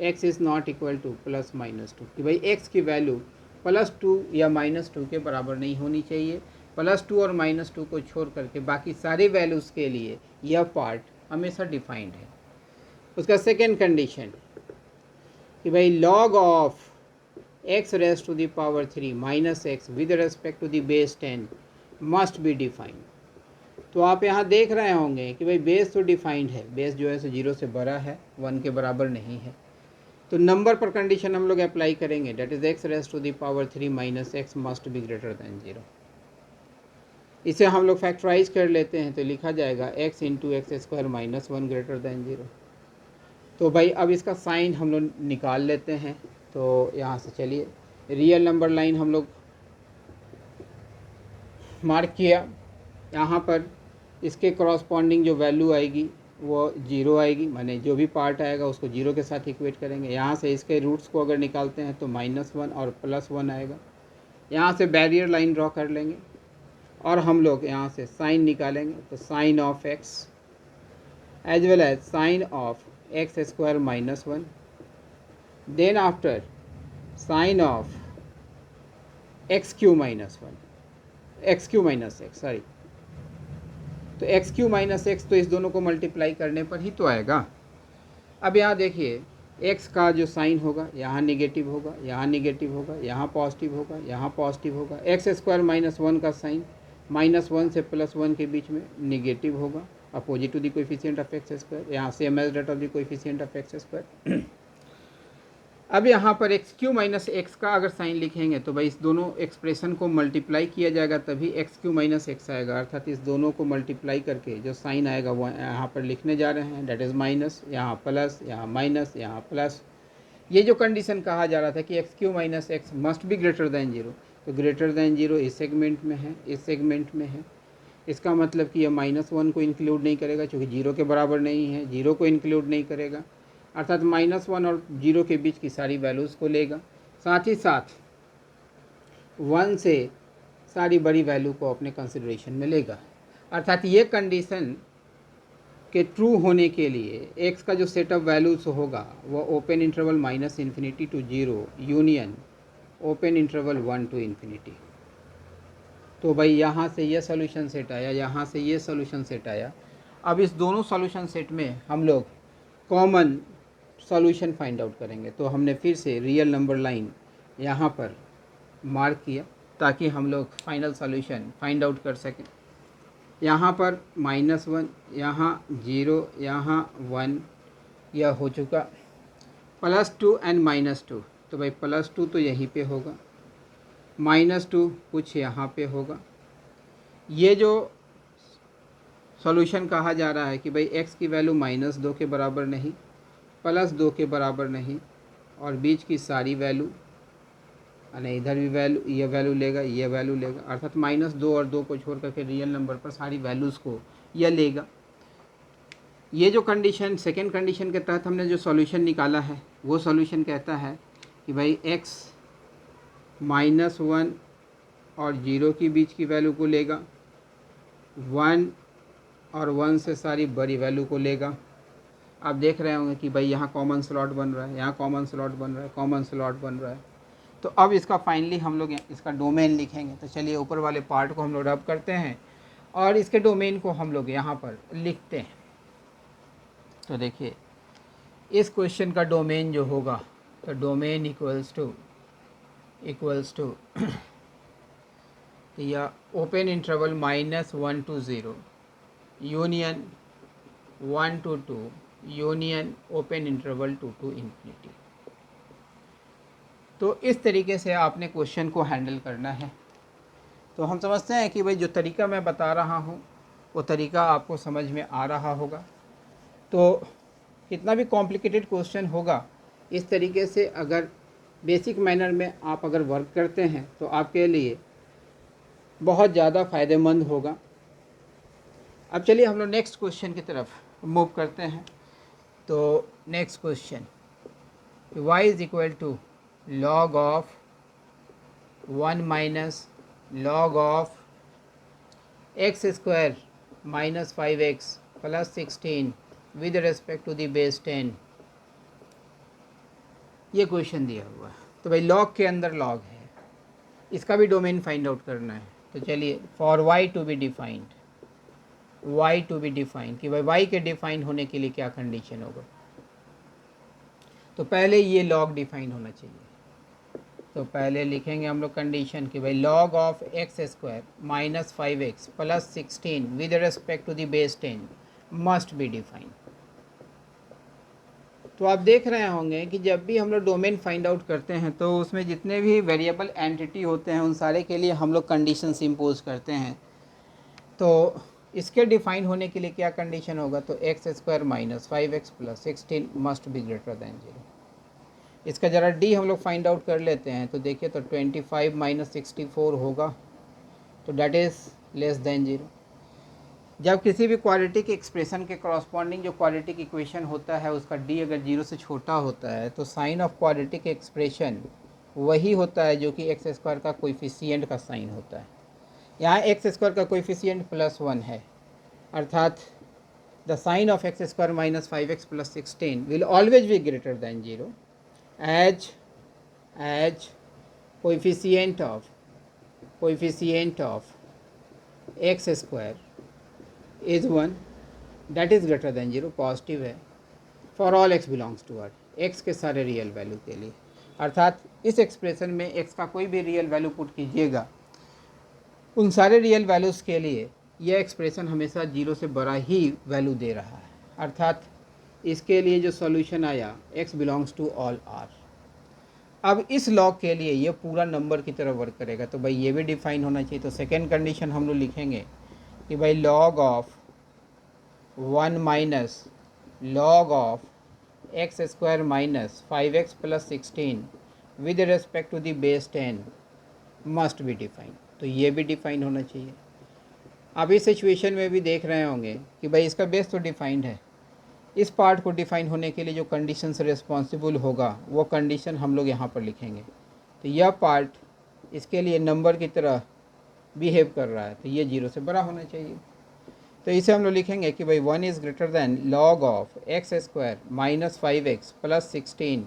x is not equal to plus minus 2, कि भाई x की वैल्यू +2 या -2 के बराबर नहीं होनी चाहिए। +2 और -2 को छोड़ करके बाकी सारी वैल्यूज़ के लिए यह पार्ट हमेशा डिफाइंड है। उसका सेकेंड कंडीशन कि भाई log of x raise to the power 3 minus x with respect to the base 10 must be defined. तो आप यहाँ देख रहे होंगे कि भाई बेस तो डिफाइंड है, बेस जो है सो 0 से बड़ा है, 1 के बराबर नहीं है। तो नंबर पर कंडीशन हम लोग अप्लाई करेंगे, that is x raise to the power 3 minus x must be greater than 0। इसे हम लोग फैक्टराइज कर लेते हैं तो लिखा जाएगा x into x square minus 1 greater than 0। तो भाई अब इसका साइन हम लोग निकाल लेते हैं। तो यहाँ से चलिए रियल नंबर लाइन हम लोग मार्क किया, यहाँ पर इसके कॉरस्पॉन्डिंग जो वैल्यू आएगी वो 0 आएगी, माने जो भी पार्ट आएगा उसको 0 के साथ इक्वेट करेंगे। यहाँ से इसके रूट्स को अगर निकालते हैं तो -1 और +1 आएगा। यहाँ से बैरियर लाइन ड्रॉ कर लेंगे और हम लोग यहाँ से साइन निकालेंगे। तो sign of x as well as sign of x square -1, then after sign of x³ minus x, sorry. तो x³ माइनस x तो इस दोनों को मल्टीप्लाई करने पर ही तो आएगा। अब यहाँ देखिए x का जो साइन होगा यहाँ निगेटिव होगा, यहाँ निगेटिव होगा, यहाँ पॉजिटिव होगा, यहाँ पॉजिटिव होगा। x² -1 का साइन -1 से +1 के बीच में निगेटिव होगा, opposite to the coefficient of x square, यहाँ same as that of the coefficient of x square. अब यहाँ पर x³ माइनस x का अगर साइन लिखेंगे तो भाई इस दोनों एक्सप्रेशन को मल्टीप्लाई किया जाएगा तभी x³ माइनस x आएगा, अर्थात इस दोनों को मल्टीप्लाई करके जो साइन आएगा वो यहाँ पर लिखने जा रहे हैं, डेट इज़ माइनस, यहाँ प्लस, यहाँ माइनस, यहाँ प्लस। ये जो कंडीशन कहा जा रहा था कि x³ minus x must be greater than 0, तो ग्रेटर दैन 0 इस सेगमेंट में है, इस सेगमेंट में है। इसका मतलब कि यह -1 को इंक्लूड नहीं करेगा क्योंकि 0 के बराबर नहीं है, 0 को इंक्लूड नहीं करेगा, अर्थात -1 और 0 के बीच की सारी वैल्यूज़ को लेगा। साथ ही साथ 1 से सारी बड़ी वैल्यू को अपने कंसिडरेशन में लेगा। अर्थात ये कंडीशन के ट्रू होने के लिए x का जो सेट ऑफ वैल्यूज़ होगा वो open interval -∞ to 0 union open interval 1 to infinity. तो भाई यहाँ से ये सॉल्यूशन सेट आया, यहाँ से ये सॉल्यूशन सेट आया। अब इस दोनों सॉल्यूशन सेट में हम लोग कॉमन सॉल्यूशन फाइंड आउट करेंगे। तो हमने फिर से रियल नंबर लाइन यहाँ पर मार्क किया ताकि हम लोग फाइनल सॉल्यूशन फाइंड आउट कर सकें। यहाँ पर -1, यहाँ 0, यहाँ 1, यह हो चुका। +2 एंड -2, तो भाई +2 तो यहीं पे होगा, -2 कुछ यहाँ पे होगा। ये जो सॉल्यूशन कहा जा रहा है कि भाई x की वैल्यू -2 के बराबर नहीं, +2 के बराबर नहीं, और बीच की सारी वैल्यू, यानी इधर भी वैल्यू, ये वैल्यू लेगा, ये वैल्यू लेगा, अर्थात -2 और 2 को छोड़ करके रियल नंबर पर सारी वैल्यूज़ को यह लेगा। ये जो कंडीशन, सेकेंड कंडीशन के तहत हमने जो सॉल्यूशन निकाला है वो सॉल्यूशन कहता है कि भाई x -1 और 0 के बीच की वैल्यू को लेगा, 1 और 1 से सारी बड़ी वैल्यू को लेगा। आप देख रहे होंगे कि भाई यहाँ कॉमन स्लॉट बन रहा है, यहाँ कॉमन स्लॉट बन रहा है, कॉमन स्लॉट बन रहा है। तो अब इसका फाइनली हम लोग इसका डोमेन लिखेंगे। तो चलिए ऊपर वाले पार्ट को हम लोग रब करते हैं और इसके डोमेन को हम लोग यहाँ पर लिखते हैं। तो देखिए इस क्वेश्चन का डोमेन जो होगा, तो डोमेन इक्वल्स टू या open interval -1 to 0 union 1 to 2 union open interval 2 to infinity. तो इस तरीके से आपने क्वेश्चन को हैंडल करना है। तो हम समझते हैं कि भाई जो तरीका मैं बता रहा हूँ वो तरीका आपको समझ में आ रहा होगा। तो कितना भी कॉम्प्लिकेटेड क्वेश्चन होगा, इस तरीके से अगर बेसिक मैनर में आप अगर वर्क करते हैं तो आपके लिए बहुत ज़्यादा फ़ायदेमंद होगा। अब चलिए हम लोग नेक्स्ट क्वेश्चन की तरफ मूव करते हैं। तो next question, y is equal to log of 1 minus log of x square minus 5x plus 16 with respect to the base 10। ये क्वेश्चन दिया हुआ है। तो भाई लॉग के अंदर लॉग है, इसका भी डोमेन फाइंड आउट करना है। तो चलिए, for y to be defined, y to be defined कि भाई y के डिफाइन होने के लिए क्या कंडीशन होगा। तो पहले ये लॉग डिफाइन होना चाहिए। तो पहले लिखेंगे हम लोग कंडीशन कि भाई log of x square minus 5x plus 16 with respect to the base 10 must be defined. तो आप देख रहे होंगे कि जब भी हम लोग डोमेन फाइंड आउट करते हैं तो उसमें जितने भी वेरिएबल एंटिटी होते हैं उन सारे के लिए हम लोग कंडीशंस इम्पोज करते हैं। तो इसके डिफाइन होने के लिए क्या कंडीशन होगा, तो x square minus 5x plus 16 must be greater than 0। इसका ज़रा डी हम लोग फाइंड आउट कर लेते हैं। तो देखिए, तो 25 माइनस 64 होगा, तो डैट इज़ लेस दैन 0। जब किसी भी क्वाड्रेटिक एक्सप्रेशन के कॉरस्पॉन्डिंग जो क्वाड्रेटिक इक्वेशन होता है उसका डी अगर 0 से छोटा होता है तो साइन ऑफ क्वाड्रेटिक एक्सप्रेशन वही होता है जो कि एक्स स्क्वायर का कोएफिशिएंट का साइन होता है। यहाँ एक्स स्क्वायर का कोएफिशिएंट +1 है, अर्थात the sign of x square minus 5x plus 16 will always be greater than 0 as coefficient of x square is 1 that is greater than 0, positive है for all x belongs to R, x के सारे real value के लिए। अर्थात इस expression में x का कोई भी रियल वैल्यू पुट कीजिएगा, उन सारे रियल वैल्यूज़ के लिए यह एक्सप्रेशन हमेशा 0 से बड़ा ही वैल्यू दे रहा है। अर्थात इसके लिए जो सॉल्यूशन आया x belongs to all R। अब इस लॉग के लिए ये पूरा नंबर की तरह वर्क करेगा, तो भाई ये भी डिफाइन होना चाहिए। तो सेकेंड कंडीशन हम लोग लिखेंगे कि भाई log of 1 minus log of x square minus 5x plus 16 with respect to the base 10 must be define. तो ये भी डिफाइन होना चाहिए। आप इस सिचुएशन में भी देख रहे होंगे कि भाई इसका बेस तो डिफाइंड है, इस पार्ट को डिफाइन होने के लिए जो कंडीशन से रिस्पॉन्सिबल होगा वो कंडीशन हम लोग यहाँ पर लिखेंगे। तो यह पार्ट इसके लिए नंबर की तरह बिहेव कर रहा है, तो ये 0 से बड़ा होना चाहिए। तो इसे हम लोग लिखेंगे कि भाई 1 is greater than log of x square minus 5x plus 16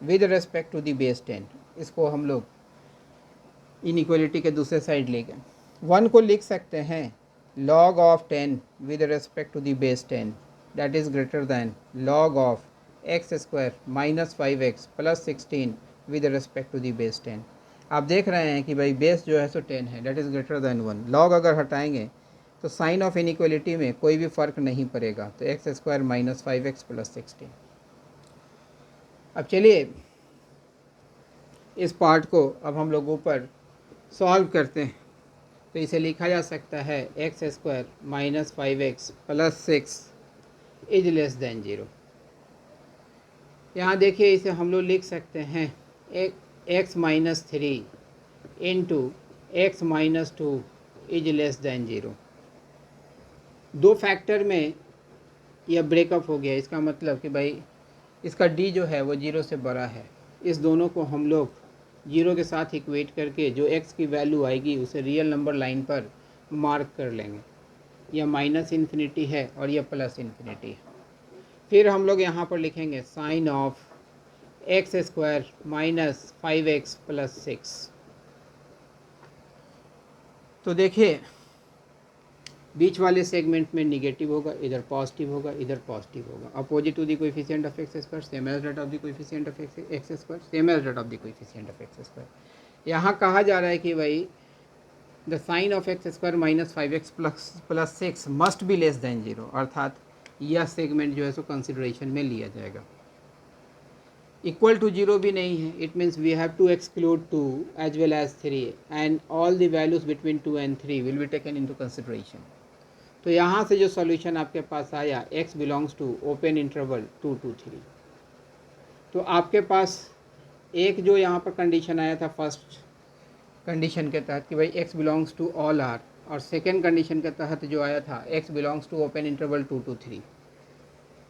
with respect to the base 10। इसको हम लोग इनइक्वालिटी के दूसरे साइड ले गए। 1 को लिख सकते हैं log of 10 with respect to the base 10 that is greater than log of x square minus 5x plus 16 with respect to the base 10। आप देख रहे हैं कि भाई बेस जो है सो 10 है, that is greater than 1। log अगर हटाएंगे तो साइन ऑफ इनइक्वालिटी में कोई भी फ़र्क नहीं पड़ेगा, तो x square minus 5x plus 16। अब चलिए इस पार्ट को अब हम लोग ऊपर सॉल्व करते हैं। तो इसे लिखा जा सकता है x square minus 5x plus 6 is less than 0। यहाँ देखिए इसे हम लोग लिख सकते हैं x minus 3 into x minus 2 is less than 0। दो फैक्टर में यह ब्रेकअप हो गया, इसका मतलब कि भाई इसका d जो है वो 0 से बड़ा है। इस दोनों को हम लोग 0 के साथ इक्वेट करके जो x की वैल्यू आएगी उसे रियल नंबर लाइन पर मार्क कर लेंगे। यह माइनस इन्फिनिटी है और यह प्लस इन्फिनिटी है। फिर हम लोग यहाँ पर लिखेंगे sign of x square minus 5x plus 6। तो देखिए बीच वाले सेगमेंट में निगेटिव होगा, इधर पॉजिटिव होगा, इधर पॉजिटिव होगा। Opposite to the coefficient of x square same as that of the coefficient of x square same as that of the coefficient of x square. यहाँ कहा जा रहा है कि भाई the sign of x square minus 5x plus 6 must be less than 0, अर्थात यह segment जो है सो कंसिडरेशन में लिया जाएगा। इक्वल टू 0 भी नहीं है, it means we have to exclude 2 as well as 3 and all the values between 2 and 3 will be taken into consideration. तो यहाँ से जो सॉल्यूशन आपके पास आया x belongs to open interval 2 to 3, तो आपके पास एक जो यहाँ पर कंडीशन आया था फर्स्ट कंडीशन के तहत कि भाई x belongs to all R, और सेकेंड कंडीशन के तहत जो आया था x belongs to open interval 2 to 3।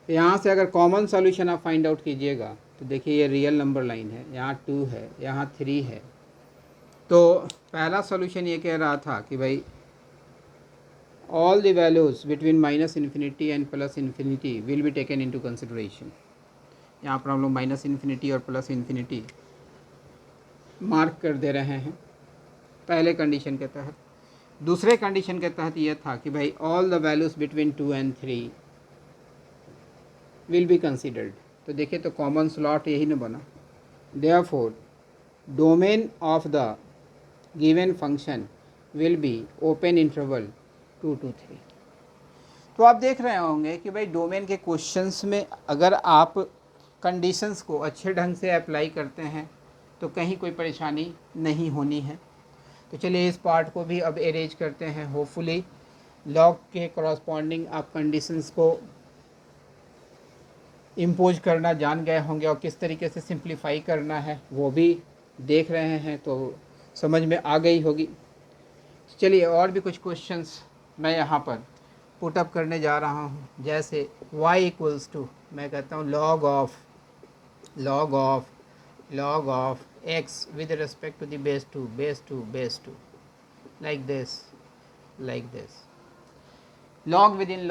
तो यहाँ से अगर कॉमन सॉल्यूशन आप फाइंड आउट कीजिएगा तो देखिए ये रियल नंबर लाइन है, यहाँ 2 है, यहाँ 3 है। तो पहला सॉल्यूशन ये कह रहा था कि भाई all the values between minus infinity and plus infinity will be taken into consideration। यहाँ पर हम लोग माइनस इन्फिनिटी और प्लस इन्फिनिटी मार्क कर दे रहे हैं पहले कंडीशन के तहत। दूसरे कंडीशन के तहत यह था कि भाई all the values between 2 and 3 will be considered. तो देखिए तो कॉमन स्लॉट यही न बना, therefore domain of the given function will be open interval 2 to 3। तो आप देख रहे होंगे कि भाई डोमेन के क्वेश्चंस में अगर आप कंडीशंस को अच्छे ढंग से अप्लाई करते हैं तो कहीं कोई परेशानी नहीं होनी है। तो चलिए इस पार्ट को भी अब अरेंज करते हैं। होपफुली लॉग के करस्पॉन्डिंग आप कंडीशंस को इम्पोज करना जान गए होंगे और किस तरीके से सिंप्लीफाई करना है वो भी देख रहे हैं, तो समझ में आ गई होगी। चलिए और भी कुछ क्वेश्चंस मैं यहाँ पर पुटअप करने जा रहा हूँ। जैसे y इक्वल्स टू, मैं कहता हूँ log of x with respect to the base 2 like this log with in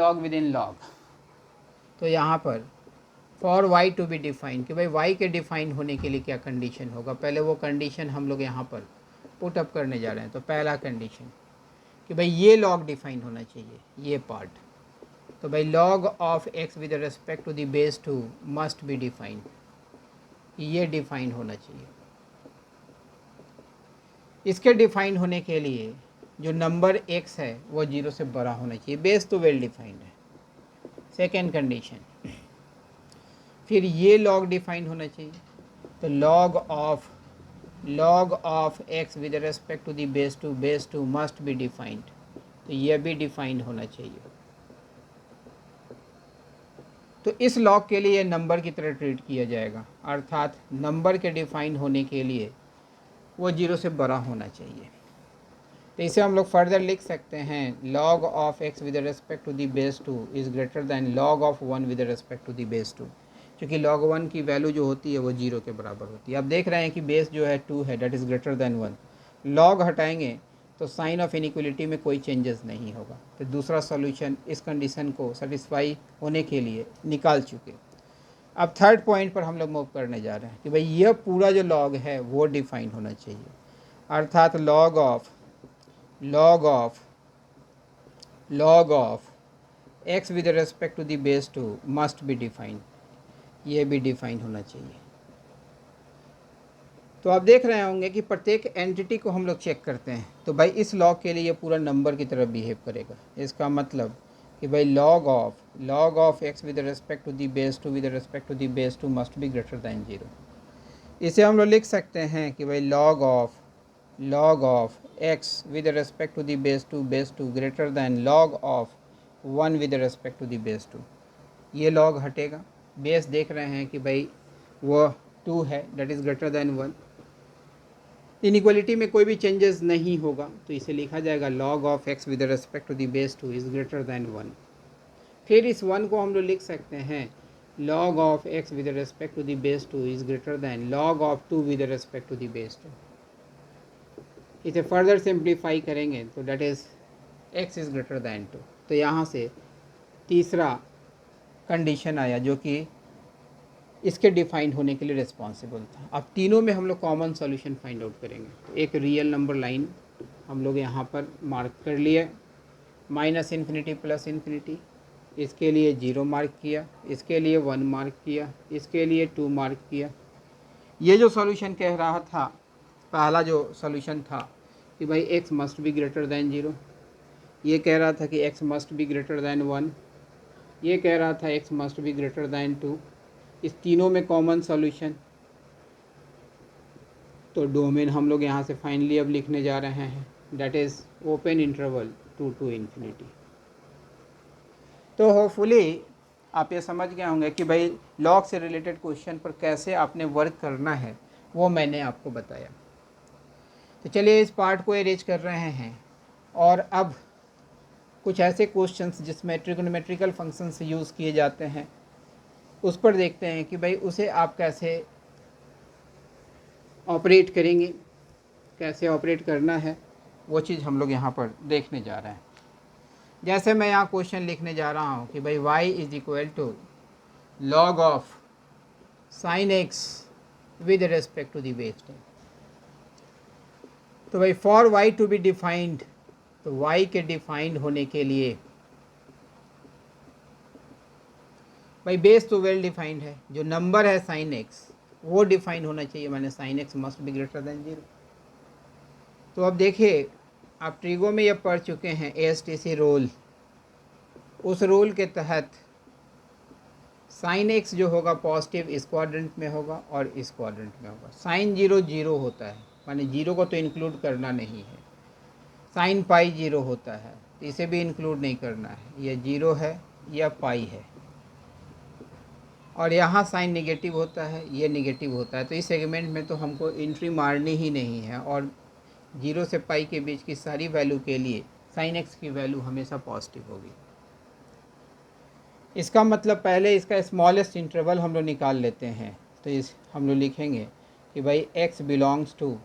log। तो यहाँ पर for y to be define कि भाई y के डिफाइन होने के लिए क्या कंडीशन होगा, पहले वो कंडीशन हम लोग यहाँ पर पुटअप करने जा रहे हैं। तो पहला कंडीशन कि भाई ये लॉग डिफाइन होना चाहिए, ये पार्ट। तो भाई log of x with respect to the base 2 must be defined, ये डिफाइन होना चाहिए। इसके डिफाइन होने के लिए जो नंबर x है वो 0 से बड़ा होना चाहिए, बेस तो वेल डिफाइंड है। सेकेंड कंडीशन, फिर ये लॉग डिफाइन होना चाहिए। तो log of x with respect to the base 2 must be defined, तो यह भी डिफाइंड होना चाहिए। तो इस लॉग के लिए नंबर की तरह ट्रीट किया जाएगा, अर्थात नंबर के डिफाइन होने के लिए वो 0 से बड़ा होना चाहिए। तो इसे हम लोग फर्दर लिख सकते हैं log of x with respect to the base 2 is greater than log of 1 with respect to the base 2, क्योंकि log 1 की वैल्यू जो होती है वो 0 के बराबर होती है। अब देख रहे हैं कि बेस जो है 2 है, that is greater than 1। log हटाएंगे तो साइन ऑफ इनइक्वलिटी में कोई चेंजेस नहीं होगा। तो दूसरा सॉल्यूशन इस कंडीशन को सेटिस्फाई होने के लिए निकाल चुके। अब थर्ड पॉइंट पर हम लोग मूव करने जा रहे हैं कि भाई यह पूरा जो log है वो डिफाइन होना चाहिए, अर्थात log of x with respect to the base 2 must be defined, ये भी डिफाइन होना चाहिए। तो आप देख रहे होंगे कि प्रत्येक एंटिटी को हम लोग चेक करते हैं, तो भाई इस लॉग के लिए ये पूरा नंबर की तरह बिहेव करेगा। इसका मतलब कि भाई log of x with respect to the base 2 with respect to the base 2 must be greater than 0। इसे हम लोग लिख सकते हैं कि भाई log of x with respect to the base 2 greater than log of 1 with respect to the base 2। ये log हटेगा, बेस देख रहे हैं कि भाई वो 2 है, that is greater than 1। Inequality में कोई भी चेंजेस नहीं होगा, तो इसे लिखा जाएगा log of x with respect to the base 2 is greater than 1। फिर इस 1 को हम लोग लिख सकते हैं log of x with respect to the base 2 is greater than log of 2 with respect to the base 2। इसे फर्दर सिंप्लीफाई करेंगे तो that is x is greater than 2। तो यहाँ से तीसरा कंडीशन आया जो कि इसके डिफाइन होने के लिए रिस्पॉन्सिबल था। अब तीनों में हम लोग कॉमन सॉल्यूशन फाइंड आउट करेंगे। तो एक रियल नंबर लाइन हम लोग यहाँ पर मार्क कर लिए, माइनस इन्फिनिटी प्लस इन्फिनिटी, इसके लिए 0 मार्क किया, इसके लिए 1 मार्क किया, इसके लिए 2 मार्क किया। ये जो सॉल्यूशन कह रहा था, पहला जो सॉल्यूशन था कि भाई x must be greater than 0, ये कह रहा था कि x must be greater than 1, ये कह रहा था x must be greater than 2। इस तीनों में कॉमन सॉल्यूशन, तो डोमेन हम लोग यहाँ से फाइनली अब लिखने जा रहे हैं, that is open interval 2 to infinity. तो होपफुली आप ये समझ गए होंगे कि भाई लॉग से रिलेटेड क्वेश्चन पर कैसे आपने वर्क करना है, वो मैंने आपको बताया। तो चलिए इस पार्ट को अरेंज कर रहे हैं, और अब कुछ ऐसे क्वेश्चंस जिसमें ट्रिग्नोमेट्रिकल फंक्शंस यूज़ किए जाते हैं उस पर देखते हैं कि भाई उसे आप कैसे ऑपरेट करेंगे, कैसे ऑपरेट करना है, वो चीज़ हम लोग यहाँ पर देखने जा रहे हैं। जैसे मैं यहाँ क्वेश्चन लिखने जा रहा हूँ कि भाई y is equal to log of sine x with respect to the base 10। तो भाई for y to be defined, तो y के डिफाइंड होने के लिए भाई बेस तो वेल डिफाइंड है, जो नंबर है साइन x वो डिफाइंड होना चाहिए, माने sine x must be greater than 0। तो अब देखिए आप ट्रिगो में ये पढ़ चुके हैं ASTC रूल, उस रूल के तहत साइन x जो होगा पॉजिटिव इस क्वाड्रेंट में होगा और इस क्वाड्रेंट में होगा। साइन 0 0 होता है, माने 0 को तो इंक्लूड करना नहीं है। साइन पाई 0 होता है तो इसे भी इंक्लूड नहीं करना है, यह 0 है या पाई है। और यहाँ साइन नेगेटिव होता है, ये नेगेटिव होता है, तो इस सेगमेंट में तो हमको एंट्री मारनी ही नहीं है। और 0 से पाई के बीच की सारी वैल्यू के लिए साइन एक्स की वैल्यू हमेशा पॉजिटिव होगी। इसका मतलब पहले इसका स्मॉलेस्ट इंटरवल हम लोग निकाल लेते हैं। तो इस हम लोग लिखेंगे कि भाई x belongs to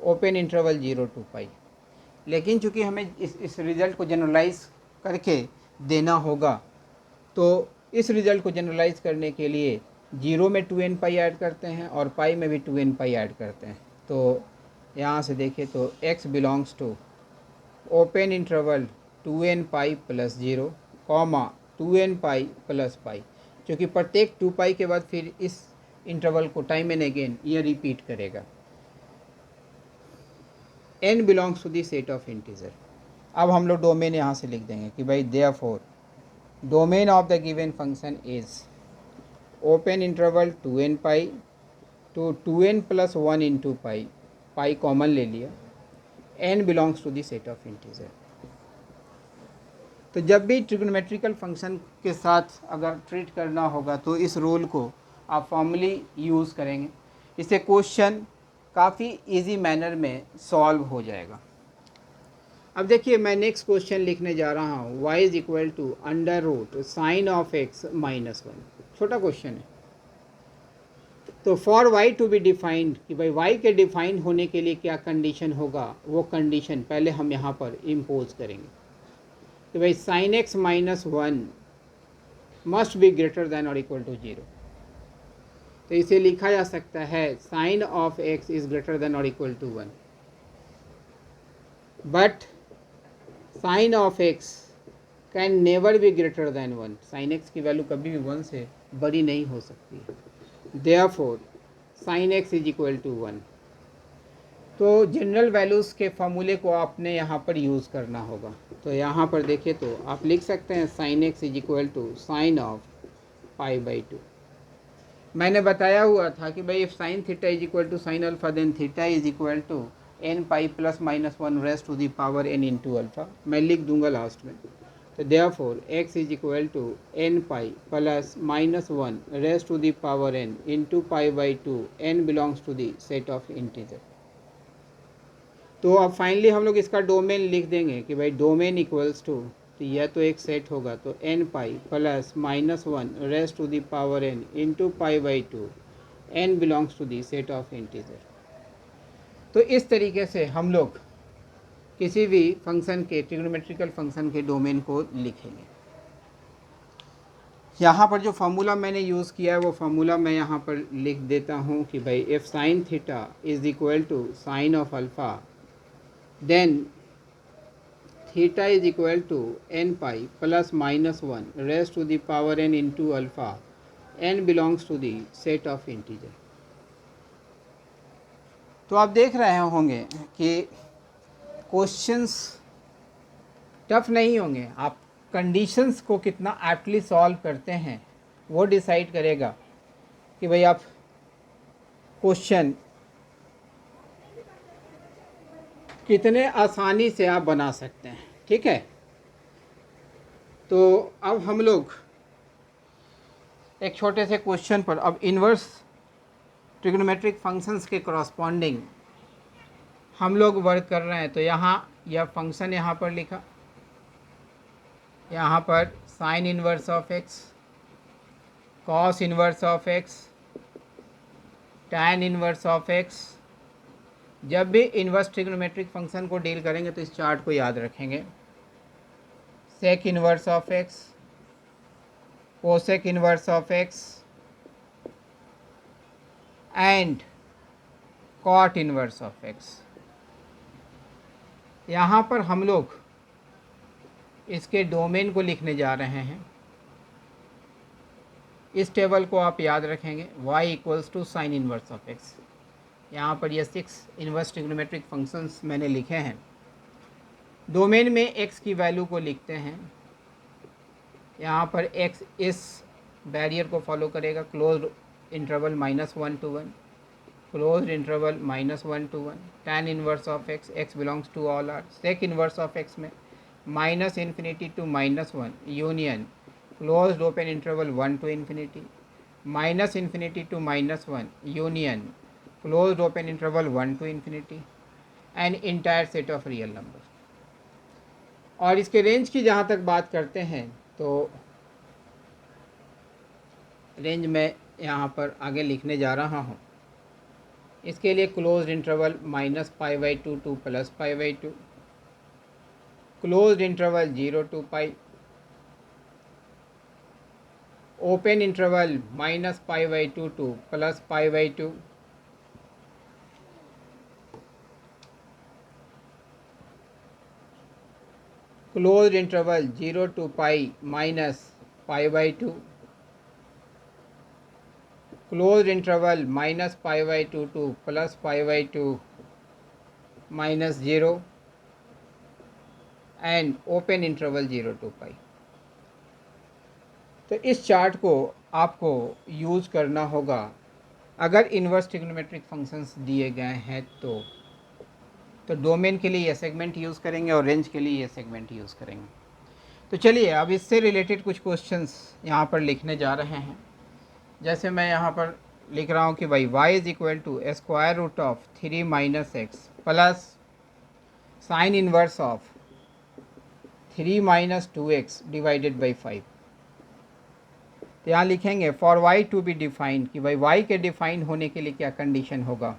open interval 0 to pi. लेकिन चूंकि हमें इस रिज़ल्ट को जनरलाइज करके देना होगा, तो इस रिज़ल्ट को जनरलाइज करने के लिए 0 में 2n पाई ऐड करते हैं और पाई में भी 2n पाई ऐड करते हैं। तो यहाँ से देखिए तो x belongs to open interval 2n pi plus 0 comma 2n pi plus pi, क्योंकि प्रत्येक 2 पाई के बाद फिर इस इंटरवल को टाइम एंड अगेन ये रिपीट करेगा। n belongs to the set of integer. अब हम लोग डोमेन यहाँ से लिख देंगे कि भाई therefore domain of the given function is open interval 2n pi to 2n plus 1 into pi, pi common ले लिया, n belongs to the set of integer. तो जब भी ट्रिग्नोमेट्रिकल फंक्शन के साथ अगर ट्रीट करना होगा तो इस रूल को आप फॉर्मली यूज़ करेंगे, इससे क्वेश्चन काफ़ी इजी मैनर में सॉल्व हो जाएगा। अब देखिए मैं नेक्स्ट क्वेश्चन लिखने जा रहा हूँ, y is equal to under root sine of x minus 1। छोटा क्वेश्चन है। तो for y to be defined, कि भाई y के डिफाइंड होने के लिए क्या कंडीशन होगा, वो कंडीशन पहले हम यहाँ पर इम्पोज करेंगे। तो भाई sign x minus 1 must be greater than और इक्वल टू 0। तो इसे लिखा जा सकता है sign of x is greater than और equal to 1, but sign of x can never be greater than 1। Sign x की वैल्यू कभी भी 1 से बड़ी नहीं हो सकती है। Therefore sign x is equal to 1। तो जनरल वैल्यूज़ के फॉर्मूले को आपने यहाँ पर यूज़ करना होगा। तो यहाँ पर देखिए तो आप लिख सकते हैं sine x is equal to sine of pi by 2। मैंने बताया हुआ था कि भाई if sine theta is equal to sine alpha then theta is equal to n pi plus minus 1 raised to the power n into alpha. मैं लिख दूंगा last में। तो therefore x is equal to n pi plus minus 1 raised to the power n into pi by 2, n belongs to the set of integer. तो अब finally हम लोग इसका डोमेन लिख देंगे कि भाई डोमेन इक्वल्स टू, तो यह तो एक सेट होगा, तो n pi plus minus 1 raised to the power n into pi by 2, n belongs to the set of integer. तो इस तरीके से हम लोग किसी भी फंक्शन के ट्रिग्नोमेट्रिकल फंक्शन के डोमेन को लिखेंगे। यहाँ पर जो फार्मूला मैंने यूज़ किया है वो फार्मूला मैं यहाँ पर लिख देता हूँ कि भाई if sine theta is equal to sine of alpha, then theta is equal to n pi plus minus 1 raised to the power n into alpha, n belongs to the set of integer. तो आप देख रहे होंगे कि questions tough नहीं होंगे, आप conditions को कितना एप्टली सॉल्व करते हैं वो डिसाइड करेगा कि भाई आप क्वेश्चन कितने आसानी से आप बना सकते हैं। ठीक है, तो अब हम लोग एक छोटे से क्वेश्चन पर अब इन्वर्स ट्रिग्नोमेट्रिक फंक्शंस के करस्पॉन्डिंग हम लोग वर्क कर रहे हैं। तो यहाँ यह फंक्शन यहाँ पर लिखा, यहाँ पर sine inverse of x, cos inverse of x, tan inverse of x. जब भी इन्वर्स ट्रिग्नोमेट्रिक फंक्शन को डील करेंगे तो इस चार्ट को याद रखेंगे। Sec inverse of x, cosec inverse of x and cot inverse of x. यहाँ पर हम लोग इसके डोमेन को लिखने जा रहे हैं। इस टेबल को आप याद रखेंगे, y equals to sine inverse of x. यहाँ पर ये 6 इन्वर्स ट्रिग्नोमेट्रिक फंक्शंस मैंने लिखे हैं। डोमेन में x की वैल्यू को लिखते हैं। यहाँ पर x इस बैरियर को फॉलो करेगा, closed interval -1 to 1, closed interval -1 to 1, tan inverse of x, x belongs to all R. Sec inverse of x में -∞ to -1 union closed open interval 1 to ∞, -∞ to -1 union closed open interval 1 to ∞, and entire set of real number. और इसके range की जहाँ तक बात करते हैं तो रेंज में यहाँ पर आगे लिखने जा रहा हूँ। इसके लिए closed interval -π/2 to +π/2, closed interval 0 to π, open interval -π/2 to +π/2, closed interval 0 to π -π/2, closed interval -π/2 to +π/2 -0 and open interval 0 to π। तो इस चार्ट को आपको यूज़ करना होगा अगर इन्वर्स ट्रिग्नोमेट्रिक फंक्शंस दिए गए हैं तो डोमेन के लिए ये सेगमेंट यूज़ करेंगे और रेंज के लिए ये सेगमेंट यूज़ करेंगे। तो चलिए अब इससे रिलेटेड कुछ क्वेश्चंस यहाँ पर लिखने जा रहे हैं। जैसे मैं यहाँ पर लिख रहा हूँ कि भाई y is equal to √3 - x plus sine inverse of 3 - 2x divided by 5। तो यहाँ लिखेंगे for y to be defined कि भाई y के डिफाइन होने के लिए क्या कंडीशन होगा।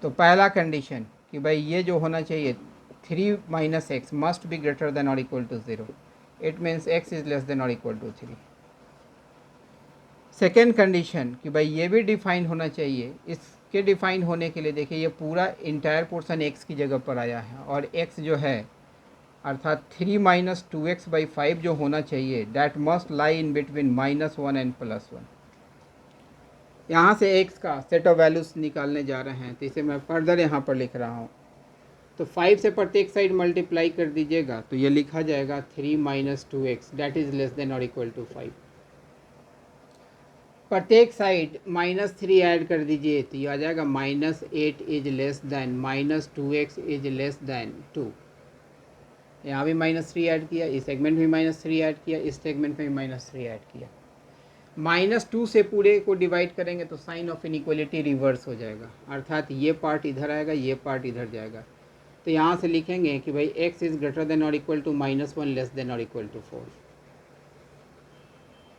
तो पहला कंडीशन कि भाई ये जो होना चाहिए 3 - x must be greater than और equal to 0। It means x is less than और इक्वल टू 3। सेकेंड कंडीशन कि भाई ये भी डिफाइन होना चाहिए। इसके डिफाइन होने के लिए देखिए ये पूरा इंटायर पोर्शन x की जगह पर आया है और x जो है अर्थात 3 - 2x/5 जो होना चाहिए that must lie in between -1 and +1। यहाँ से x का सेट ऑफ वैल्यूज़ निकालने जा रहे हैं। तो इसे मैं फर्दर यहाँ पर लिख रहा हूँ। तो 5 से प्रत्येक साइड मल्टीप्लाई कर दीजिएगा तो ये लिखा जाएगा 3 - 2x that is less than और इक्वल टू 5। प्रत्येक साइड -3 ऐड कर दीजिए तो ये आ जाएगा -8 is less then -2x is less then 2। यहाँ भी -3 ऐड किया, इस सेगमेंट में -3 ऐड किया, इस सेगमेंट में -3 ऐड किया। -2 से पूरे को डिवाइड करेंगे तो साइन ऑफ इनइक्वलिटी रिवर्स हो जाएगा, अर्थात ये पार्ट इधर आएगा, ये पार्ट इधर जाएगा। तो यहाँ से लिखेंगे कि भाई x इज़ ग्रेटर देन और इक्वल टू -1 लेस देन और इक्वल टू 4,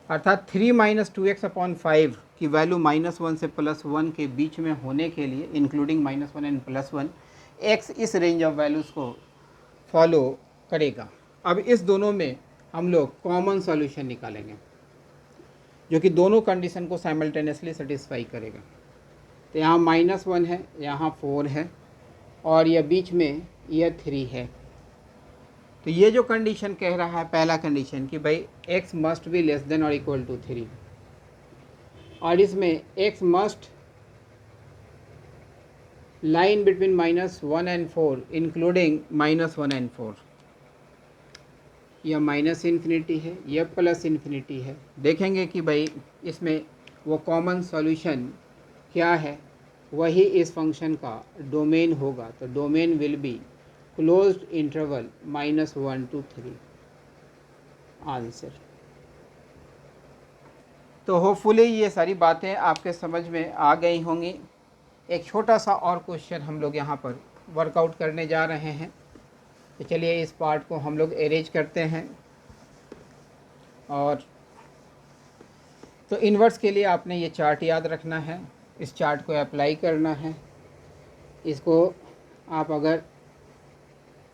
अर्थात 3 - 2x/5 की वैल्यू -1 से +1 के बीच में होने के लिए इंक्लूडिंग -1 एंड +1 x इस रेंज ऑफ वैल्यूज़ को फॉलो करेगा। अब इस दोनों में हम लोग कॉमन सॉल्यूशन निकालेंगे जो कि दोनों कंडीशन को साइमल्टेनियसली सेटिस्फाई करेगा। तो यहाँ -1 है, यहाँ 4 है और यह बीच में यह 3 है। तो ये जो कंडीशन कह रहा है पहला कंडीशन कि भाई x must be less than और इक्वल टू 3 और इसमें x must line between -1 and 4 including -1 and 4। यह -∞ है, यह +∞ है। देखेंगे कि भाई इसमें वो कॉमन सॉल्यूशन क्या है, वही इस फंक्शन का डोमेन होगा। तो domain will be closed interval -1 to 3। Answer. तो होपफुली ये सारी बातें आपके समझ में आ गई होंगी। एक छोटा सा और क्वेश्चन हम लोग यहाँ पर वर्कआउट करने जा रहे हैं। तो चलिए इस पार्ट को हम लोग अरेंज करते हैं। और तो इन्वर्स के लिए आपने ये चार्ट याद रखना है, इस चार्ट को अप्लाई करना है। इसको आप अगर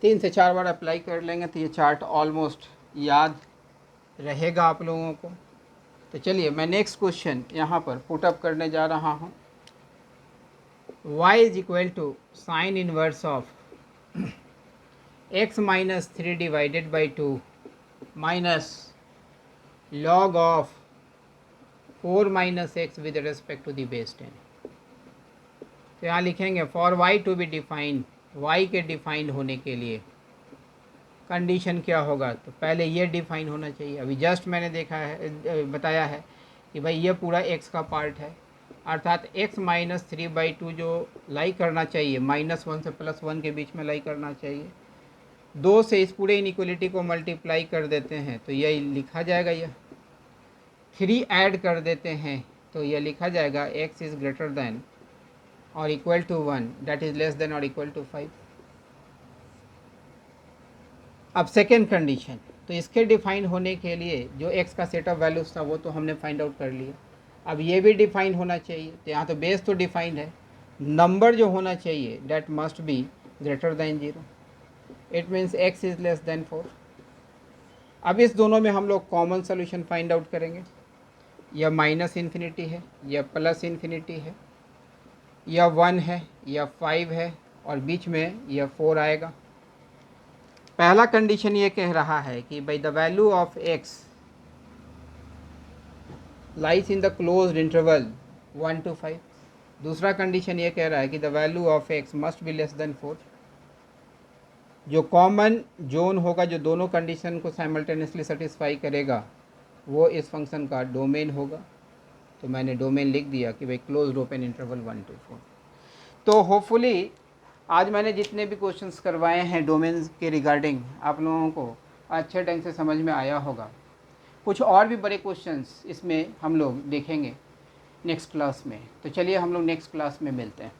3 से 4 बार अप्लाई कर लेंगे तो ये चार्ट ऑलमोस्ट याद रहेगा आप लोगों को। तो चलिए मैं नेक्स्ट क्वेश्चन यहाँ पर पुटअप करने जा रहा हूँ। y is equal to sine inverse of x minus 3 divided by 2 minus log of 4 minus x with respect to the base 10। तो यहाँ लिखेंगे for y to be defined, y के डिफाइंड होने के लिए कंडीशन क्या होगा। तो पहले ये डिफाइन होना चाहिए। अभी जस्ट मैंने देखा है, बताया है कि भाई ये पूरा x का पार्ट है, अर्थात x माइनस 3/2 जो लाई करना चाहिए, -1 से +1 के बीच में लाई करना चाहिए। 2 से इस पूरे इनइक्वलिटी को मल्टीप्लाई कर देते हैं तो यही लिखा जाएगा। यह 3 ऐड कर देते हैं तो यह लिखा जाएगा x इज़ ग्रेटर दैन और equal to 1 that is less than और इक्वल टू 5। अब सेकेंड कंडीशन, तो इसके डिफाइन होने के लिए जो x का सेट ऑफ वैल्यूज़ था वो तो हमने फाइंड आउट कर लिया। अब ये भी डिफाइन होना चाहिए। तो यहाँ तो बेस तो डिफाइंड है, नंबर जो होना चाहिए that must be greater than 0। It means x is less than 4। अब इस दोनों में हम लोग कॉमन सोल्यूशन फाइंड आउट करेंगे। यह माइनस इन्फिनिटी है, यह प्लस इन्फिनिटी है, यह 1 है, यह 5 है और बीच में यह 4 आएगा। पहला कंडीशन ये कह रहा है कि भाई the value of x lies in the closed interval 1 to 5। दूसरा कंडीशन ये कह रहा है कि the value of x must be less then 4। जो कॉमन जोन होगा, जो दोनों कंडीशन को साइमल्टेनियसली सेटिस्फाई करेगा, वो इस फंक्शन का डोमेन होगा। तो मैंने डोमेन लिख दिया कि भाई क्लोज्ड ओपन इंटरवल 1 to 4। तो होपफुली आज मैंने जितने भी क्वेश्चंस करवाए हैं डोमेन के रिगार्डिंग, आप लोगों को अच्छे ढंग से समझ में आया होगा। कुछ और भी बड़े क्वेश्चंस इसमें हम लोग देखेंगे नेक्स्ट क्लास में। तो चलिए हम लोग नेक्स्ट क्लास में मिलते हैं।